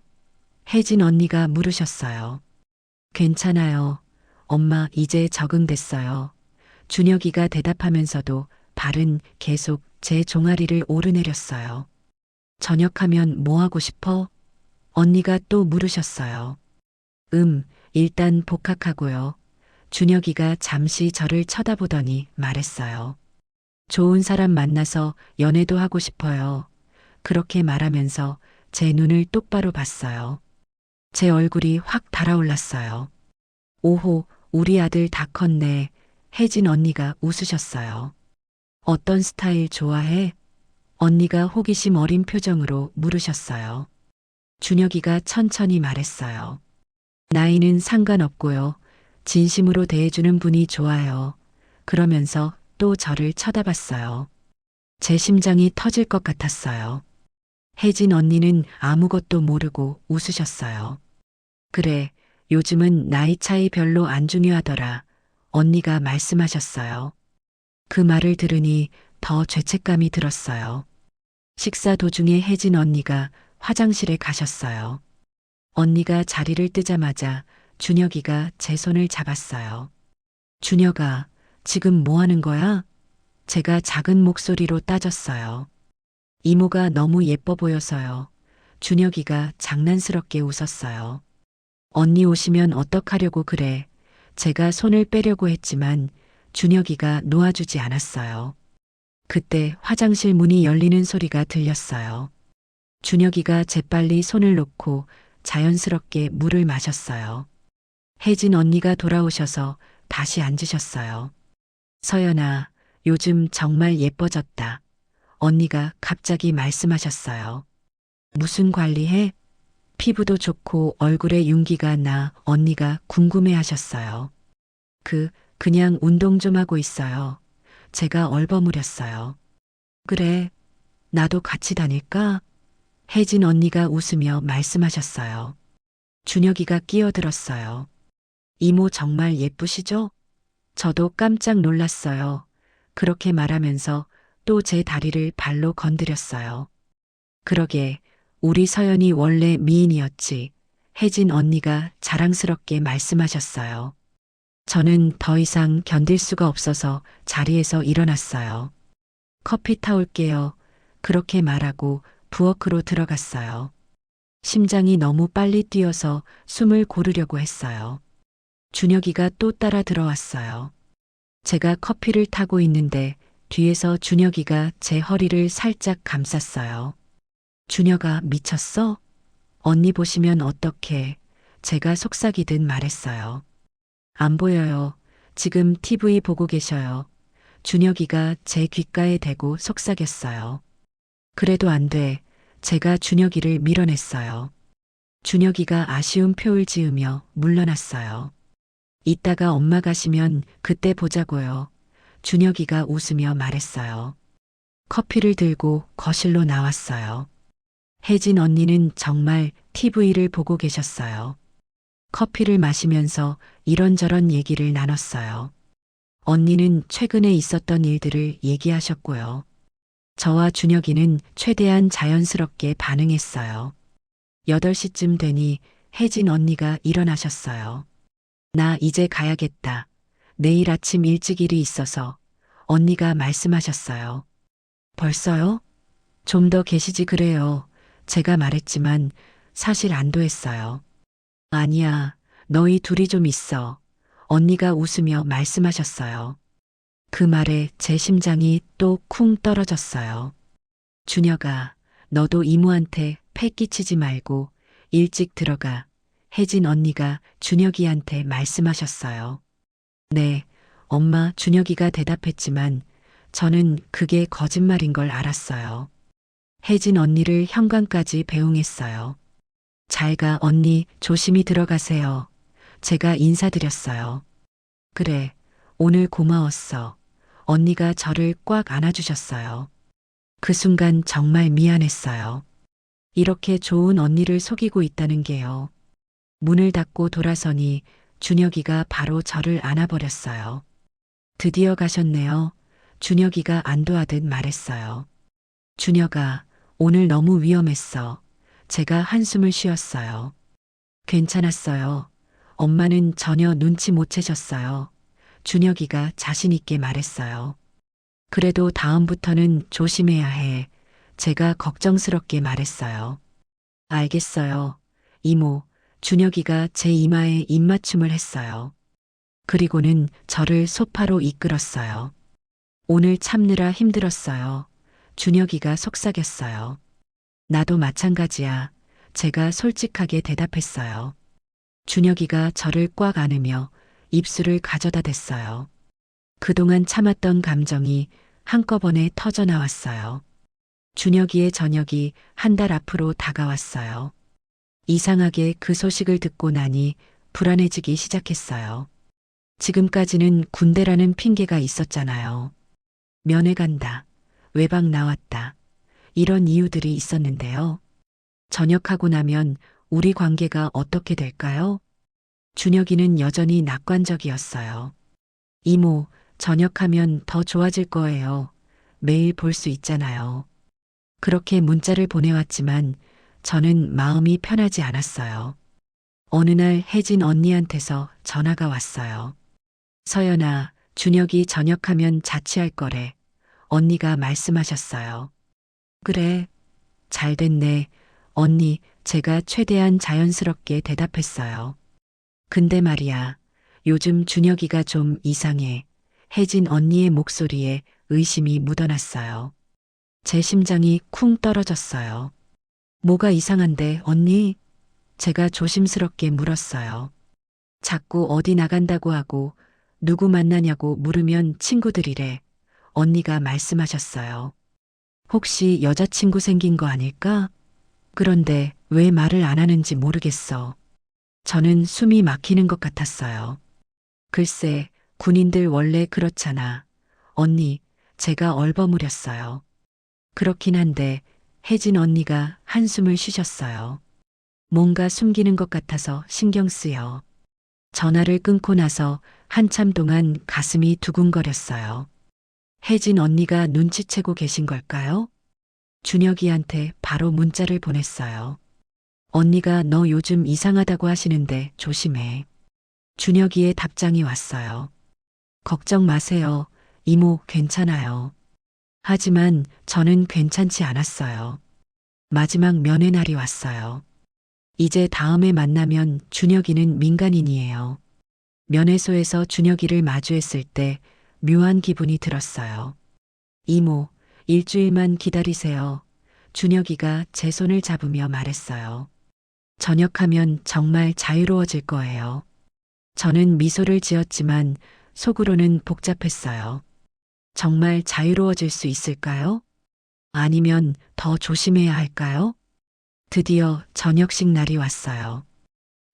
혜진 언니가 물으셨어요. 괜찮아요. 엄마, 이제 적응됐어요. 준혁이가 대답하면서도 발은 계속 제 종아리를 오르내렸어요. 저녁하면 뭐 하고 싶어? 언니가 또 물으셨어요. 일단 복학하고요. 준혁이가 잠시 저를 쳐다보더니 말했어요. 좋은 사람 만나서 연애도 하고 싶어요. 그렇게 말하면서 제 눈을 똑바로 봤어요. 제 얼굴이 확 달아올랐어요. 오호, 우리 아들 다 컸네. 혜진 언니가 웃으셨어요. 어떤 스타일 좋아해? 언니가 호기심 어린 표정으로 물으셨어요. 준혁이가 천천히 말했어요. 나이는 상관없고요. 진심으로 대해주는 분이 좋아요. 그러면서 또 저를 쳐다봤어요. 제 심장이 터질 것 같았어요. 혜진 언니는 아무것도 모르고 웃으셨어요. 그래, 요즘은 나이 차이 별로 안 중요하더라. 언니가 말씀하셨어요. 그 말을 들으니 더 죄책감이 들었어요. 식사 도중에 혜진 언니가 화장실에 가셨어요. 언니가 자리를 뜨자마자 준혁이가 제 손을 잡았어요. 준혁아, 지금 뭐 하는 거야? 제가 작은 목소리로 따졌어요. 이모가 너무 예뻐 보여서요. 준혁이가 장난스럽게 웃었어요. 언니 오시면 어떡하려고 그래. 제가 손을 빼려고 했지만 준혁이가 놓아주지 않았어요. 그때 화장실 문이 열리는 소리가 들렸어요. 준혁이가 재빨리 손을 놓고 자연스럽게 물을 마셨어요. 혜진 언니가 돌아오셔서 다시 앉으셨어요. 서연아, 요즘 정말 예뻐졌다. 언니가 갑자기 말씀하셨어요. 무슨 관리해? 피부도 좋고 얼굴에 윤기가 나. 언니가 궁금해 하셨어요. 그냥 운동 좀 하고 있어요. 제가 얼버무렸어요. 그래, 나도 같이 다닐까? 혜진 언니가 웃으며 말씀하셨어요. 준혁이가 끼어들었어요. 이모 정말 예쁘시죠? 저도 깜짝 놀랐어요. 그렇게 말하면서 또 제 다리를 발로 건드렸어요. 그러게, 우리 서연이 원래 미인이었지. 혜진 언니가 자랑스럽게 말씀하셨어요. 저는 더 이상 견딜 수가 없어서 자리에서 일어났어요. 커피 타올게요. 그렇게 말하고 부엌으로 들어갔어요. 심장이 너무 빨리 뛰어서 숨을 고르려고 했어요. 준혁이가 또 따라 들어왔어요. 제가 커피를 타고 있는데 뒤에서 준혁이가 제 허리를 살짝 감쌌어요. 준혁아, 미쳤어? 언니 보시면 어떡해. 제가 속삭이듯 말했어요. 안 보여요. 지금 TV 보고 계셔요. 준혁이가 제 귓가에 대고 속삭였어요. 그래도 안 돼. 제가 준혁이를 밀어냈어요. 준혁이가 아쉬운 표를 지으며 물러났어요. 이따가 엄마 가시면 그때 보자고요. 준혁이가 웃으며 말했어요. 커피를 들고 거실로 나왔어요. 혜진 언니는 정말 TV를 보고 계셨어요. 커피를 마시면서 이런저런 얘기를 나눴어요. 언니는 최근에 있었던 일들을 얘기하셨고요. 저와 준혁이는 최대한 자연스럽게 반응했어요. 8시쯤 되니 혜진 언니가 일어나셨어요. 나 이제 가야겠다. 내일 아침 일찍 일이 있어서 언니가 말씀하셨어요. 벌써요? 좀 더 계시지 그래요. 제가 말했지만 사실 안도했어요. 아니야, 너희 둘이 좀 있어. 언니가 웃으며 말씀하셨어요. 그 말에 제 심장이 또 쿵 떨어졌어요. 준혁아, 너도 이모한테 패 끼치지 말고 일찍 들어가. 혜진 언니가 준혁이한테 말씀하셨어요. 네, 엄마. 준혁이가 대답했지만 저는 그게 거짓말인 걸 알았어요. 혜진 언니를 현관까지 배웅했어요. 잘 가, 언니. 조심히 들어가세요. 제가 인사드렸어요. 그래, 오늘 고마웠어. 언니가 저를 꽉 안아주셨어요. 그 순간 정말 미안했어요. 이렇게 좋은 언니를 속이고 있다는 게요. 문을 닫고 돌아서니 준혁이가 바로 저를 안아버렸어요. 드디어 가셨네요. 준혁이가 안도하듯 말했어요. 준혁아, 오늘 너무 위험했어. 제가 한숨을 쉬었어요. 괜찮았어요. 엄마는 전혀 눈치 못 채셨어요. 준혁이가 자신 있게 말했어요. 그래도 다음부터는 조심해야 해. 제가 걱정스럽게 말했어요. 알겠어요. 이모. 준혁이가 제 이마에 입맞춤을 했어요. 그리고는 저를 소파로 이끌었어요. 오늘 참느라 힘들었어요. 준혁이가 속삭였어요. 나도 마찬가지야. 제가 솔직하게 대답했어요. 준혁이가 저를 꽉 안으며 입술을 가져다 댔어요. 그동안 참았던 감정이 한꺼번에 터져 나왔어요. 준혁이의 저녁이 한 달 앞으로 다가왔어요. 이상하게 그 소식을 듣고 나니 불안해지기 시작했어요. 지금까지는 군대라는 핑계가 있었잖아요. 면회 간다. 외박 나왔다. 이런 이유들이 있었는데요. 전역하고 나면 우리 관계가 어떻게 될까요? 준혁이는 여전히 낙관적이었어요. 이모, 전역하면 더 좋아질 거예요. 매일 볼 수 있잖아요. 그렇게 문자를 보내왔지만 저는 마음이 편하지 않았어요. 어느 날 혜진 언니한테서 전화가 왔어요. 서연아, 준혁이 전역하면 자취할 거래. 언니가 말씀하셨어요. 그래, 잘 됐네. 언니, 제가 최대한 자연스럽게 대답했어요. 근데 말이야, 요즘 준혁이가 좀 이상해. 혜진 언니의 목소리에 의심이 묻어났어요. 제 심장이 쿵 떨어졌어요. 뭐가 이상한데, 언니? 제가 조심스럽게 물었어요. 자꾸 어디 나간다고 하고 누구 만나냐고 물으면 친구들이래. 언니가 말씀하셨어요. 혹시 여자친구 생긴 거 아닐까? 그런데 왜 말을 안 하는지 모르겠어. 저는 숨이 막히는 것 같았어요. 글쎄, 군인들 원래 그렇잖아. 언니, 제가 얼버무렸어요. 그렇긴 한데 혜진 언니가 한숨을 쉬셨어요. 뭔가 숨기는 것 같아서 신경 쓰여. 전화를 끊고 나서 한참 동안 가슴이 두근거렸어요. 혜진 언니가 눈치채고 계신 걸까요? 준혁이한테 바로 문자를 보냈어요. 언니가 너 요즘 이상하다고 하시는데 조심해. 준혁이의 답장이 왔어요. 걱정 마세요. 이모 괜찮아요. 하지만 저는 괜찮지 않았어요. 마지막 면회 날이 왔어요. 이제 다음에 만나면 준혁이는 민간인이에요. 면회소에서 준혁이를 마주했을 때 묘한 기분이 들었어요. 이모, 일주일만 기다리세요. 준혁이가 제 손을 잡으며 말했어요. 전역하면 정말 자유로워질 거예요. 저는 미소를 지었지만 속으로는 복잡했어요. 정말 자유로워질 수 있을까요? 아니면 더 조심해야 할까요? 드디어 저녁식 날이 왔어요.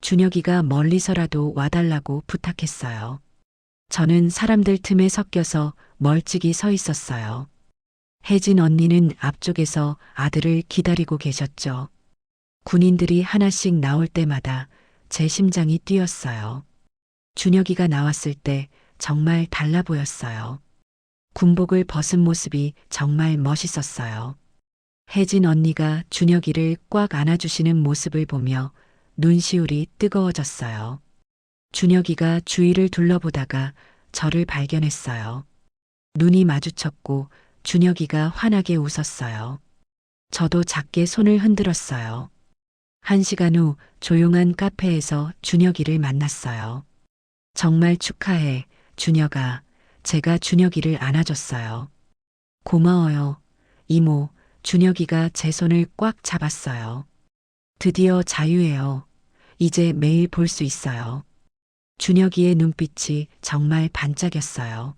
준혁이가 멀리서라도 와달라고 부탁했어요. 저는 사람들 틈에 섞여서 멀찍이 서 있었어요. 혜진 언니는 앞쪽에서 아들을 기다리고 계셨죠. 군인들이 하나씩 나올 때마다 제 심장이 뛰었어요. 준혁이가 나왔을 때 정말 달라 보였어요. 군복을 벗은 모습이 정말 멋있었어요. 혜진 언니가 준혁이를 꽉 안아주시는 모습을 보며 눈시울이 뜨거워졌어요. 준혁이가 주위를 둘러보다가 저를 발견했어요. 눈이 마주쳤고 준혁이가 환하게 웃었어요. 저도 작게 손을 흔들었어요. 1시간 후 조용한 카페에서 준혁이를 만났어요. 정말 축하해, 준혁아. 제가 준혁이를 안아줬어요. 고마워요. 이모, 준혁이가 제 손을 꽉 잡았어요. 드디어 자유해요. 이제 매일 볼 수 있어요. 준혁이의 눈빛이 정말 반짝였어요.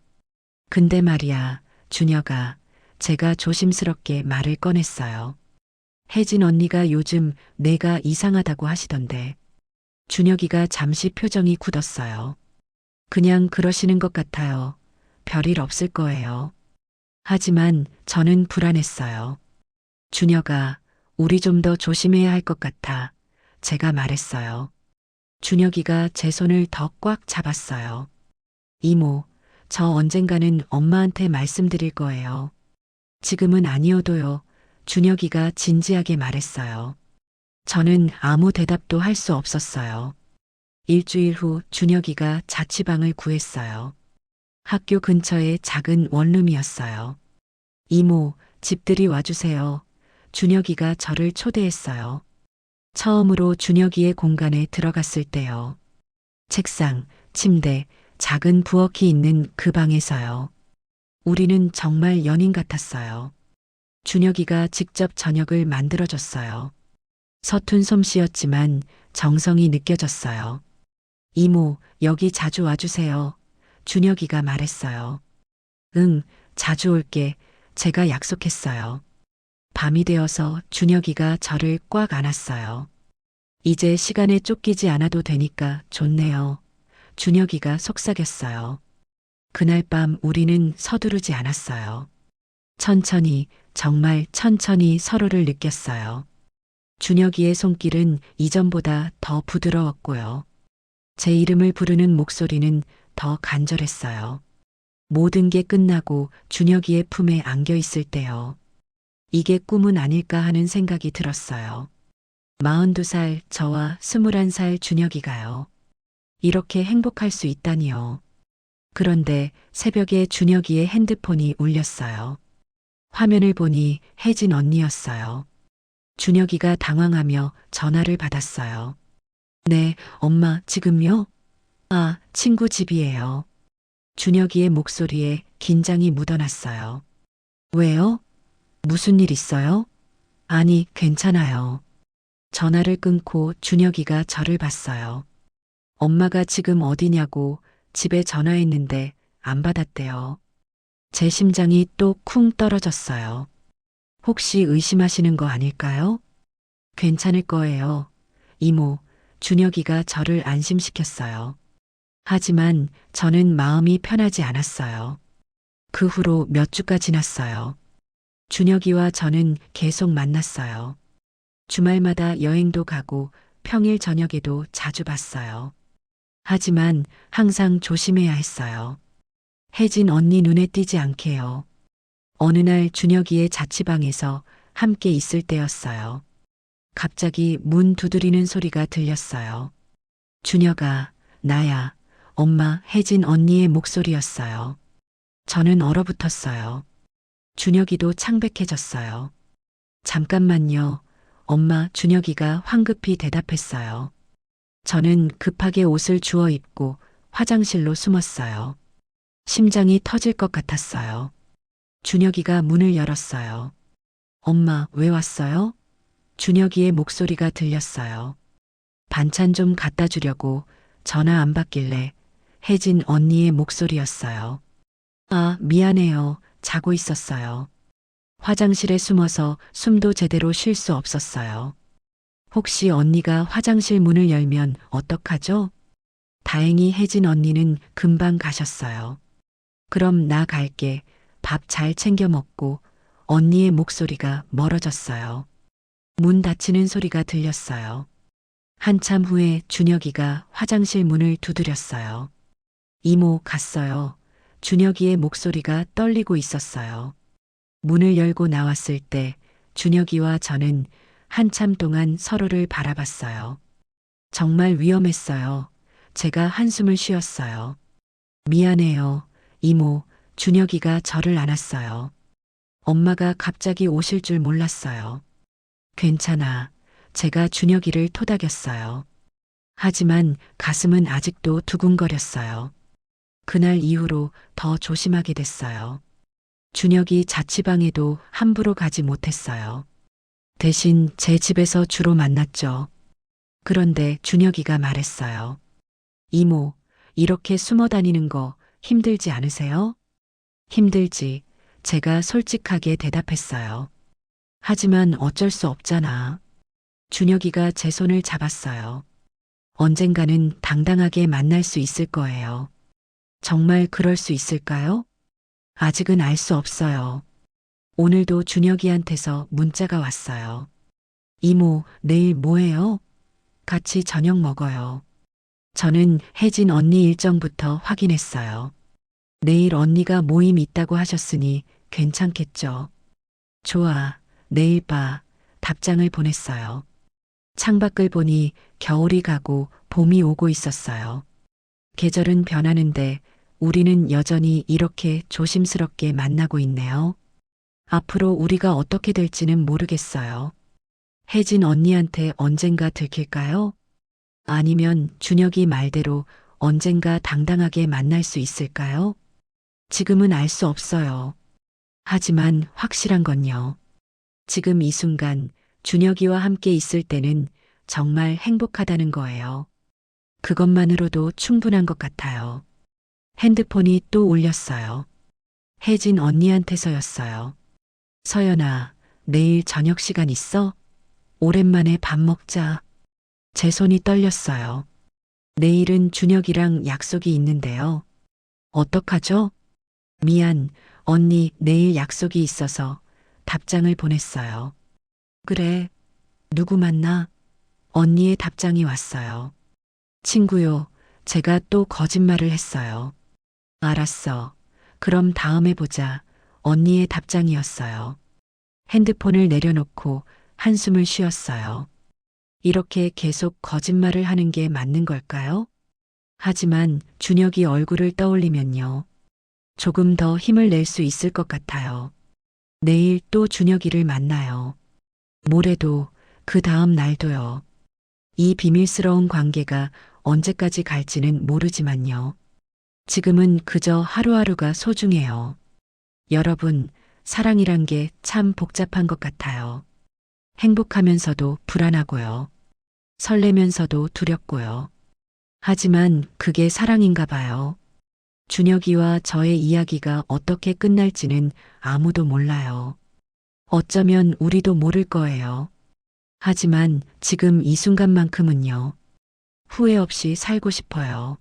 근데 말이야, 준혁아, 제가 조심스럽게 말을 꺼냈어요. 혜진 언니가 요즘 내가 이상하다고 하시던데. 준혁이가 잠시 표정이 굳었어요. 그냥 그러시는 것 같아요. 별일 없을 거예요. 하지만 저는 불안했어요. 준혁아, 우리 좀 더 조심해야 할 것 같아. 제가 말했어요. 준혁이가 제 손을 더 꽉 잡았어요. 이모, 저 언젠가는 엄마한테 말씀드릴 거예요. 지금은 아니어도요. 준혁이가 진지하게 말했어요. 저는 아무 대답도 할 수 없었어요. 일주일 후 준혁이가 자취방을 구했어요. 학교 근처의 작은 원룸이었어요. 이모, 집들이 와주세요. 준혁이가 저를 초대했어요. 처음으로 준혁이의 공간에 들어갔을 때요. 책상, 침대, 작은 부엌이 있는 그 방에서요. 우리는 정말 연인 같았어요. 준혁이가 직접 저녁을 만들어줬어요. 서툰 솜씨였지만 정성이 느껴졌어요. 이모, 여기 자주 와주세요. 준혁이가 말했어요. 응, 자주 올게. 제가 약속했어요. 밤이 되어서 준혁이가 저를 꽉 안았어요. 이제 시간에 쫓기지 않아도 되니까 좋네요. 준혁이가 속삭였어요. 그날 밤 우리는 서두르지 않았어요. 천천히, 정말 천천히 서로를 느꼈어요. 준혁이의 손길은 이전보다 더 부드러웠고요. 제 이름을 부르는 목소리는 더 간절했어요. 모든 게 끝나고 준혁이의 품에 안겨 있을 때요. 이게 꿈은 아닐까 하는 생각이 들었어요. 42살 저와 21살 준혁이가요. 이렇게 행복할 수 있다니요. 그런데 새벽에 준혁이의 핸드폰이 울렸어요. 화면을 보니 혜진 언니였어요. 준혁이가 당황하며 전화를 받았어요. 네, 엄마, 지금요? 아, 친구 집이에요. 준혁이의 목소리에 긴장이 묻어났어요. 왜요? 무슨 일 있어요? 아니, 괜찮아요. 전화를 끊고 준혁이가 저를 봤어요. 엄마가 지금 어디냐고 집에 전화했는데 안 받았대요. 제 심장이 또 쿵 떨어졌어요. 혹시 의심하시는 거 아닐까요? 괜찮을 거예요. 이모, 준혁이가 저를 안심시켰어요. 하지만 저는 마음이 편하지 않았어요. 그 후로 몇 주가 지났어요. 준혁이와 저는 계속 만났어요. 주말마다 여행도 가고 평일 저녁에도 자주 봤어요. 하지만 항상 조심해야 했어요. 혜진 언니 눈에 띄지 않게요. 어느 날 준혁이의 자취방에서 함께 있을 때였어요. 갑자기 문 두드리는 소리가 들렸어요. 준혁아, 나야. 엄마 혜진 언니의 목소리였어요. 저는 얼어붙었어요. 준혁이도 창백해졌어요. 잠깐만요. 엄마, 준혁이가 황급히 대답했어요. 저는 급하게 옷을 주워 입고 화장실로 숨었어요. 심장이 터질 것 같았어요. 준혁이가 문을 열었어요. 엄마, 왜 왔어요? 준혁이의 목소리가 들렸어요. 반찬 좀 갖다 주려고. 전화 안 받길래 혜진 언니의 목소리였어요. 아, 미안해요. 자고 있었어요. 화장실에 숨어서 숨도 제대로 쉴 수 없었어요. 혹시 언니가 화장실 문을 열면 어떡하죠? 다행히 혜진 언니는 금방 가셨어요. 그럼 나 갈게. 밥 잘 챙겨 먹고. 언니의 목소리가 멀어졌어요. 문 닫히는 소리가 들렸어요. 한참 후에 준혁이가 화장실 문을 두드렸어요. 이모, 갔어요. 준혁이의 목소리가 떨리고 있었어요. 문을 열고 나왔을 때 준혁이와 저는 한참 동안 서로를 바라봤어요. 정말 위험했어요. 제가 한숨을 쉬었어요. 미안해요. 이모, 준혁이가 저를 안았어요. 엄마가 갑자기 오실 줄 몰랐어요. 괜찮아. 제가 준혁이를 토닥였어요. 하지만 가슴은 아직도 두근거렸어요. 그날 이후로 더 조심하게 됐어요. 준혁이 자취방에도 함부로 가지 못했어요. 대신 제 집에서 주로 만났죠. 그런데 준혁이가 말했어요. 이모, 이렇게 숨어 다니는 거 힘들지 않으세요? 힘들지. 제가 솔직하게 대답했어요. 하지만 어쩔 수 없잖아. 준혁이가 제 손을 잡았어요. 언젠가는 당당하게 만날 수 있을 거예요. 정말 그럴 수 있을까요? 아직은 알 수 없어요. 오늘도 준혁이한테서 문자가 왔어요. 이모, 내일 뭐해요? 같이 저녁 먹어요. 저는 혜진 언니 일정부터 확인했어요. 내일 언니가 모임 있다고 하셨으니 괜찮겠죠. 좋아, 내일 봐. 답장을 보냈어요. 창밖을 보니 겨울이 가고 봄이 오고 있었어요. 계절은 변하는데 우리는 여전히 이렇게 조심스럽게 만나고 있네요. 앞으로 우리가 어떻게 될지는 모르겠어요. 혜진 언니한테 언젠가 들킬까요? 아니면 준혁이 말대로 언젠가 당당하게 만날 수 있을까요? 지금은 알 수 없어요. 하지만 확실한 건요. 지금 이 순간 준혁이와 함께 있을 때는 정말 행복하다는 거예요. 그것만으로도 충분한 것 같아요. 핸드폰이 또 울렸어요. 혜진 언니한테서였어요. 서연아, 내일 저녁 시간 있어? 오랜만에 밥 먹자. 제 손이 떨렸어요. 내일은 준혁이랑 약속이 있는데요. 어떡하죠? 미안, 언니, 내일 약속이 있어서 답장을 보냈어요. 그래, 누구 만나? 언니의 답장이 왔어요. 친구요, 제가 또 거짓말을 했어요. 알았어. 그럼 다음에 보자. 언니의 답장이었어요. 핸드폰을 내려놓고 한숨을 쉬었어요. 이렇게 계속 거짓말을 하는 게 맞는 걸까요? 하지만 준혁이 얼굴을 떠올리면요. 조금 더 힘을 낼 수 있을 것 같아요. 내일 또 준혁이를 만나요. 모레도 그 다음 날도요. 이 비밀스러운 관계가 언제까지 갈지는 모르지만요. 지금은 그저 하루하루가 소중해요. 여러분, 사랑이란 게 참 복잡한 것 같아요. 행복하면서도 불안하고요. 설레면서도 두렵고요. 하지만 그게 사랑인가 봐요. 준혁이와 저의 이야기가 어떻게 끝날지는 아무도 몰라요. 어쩌면 우리도 모를 거예요. 하지만 지금 이 순간만큼은요. 후회 없이 살고 싶어요.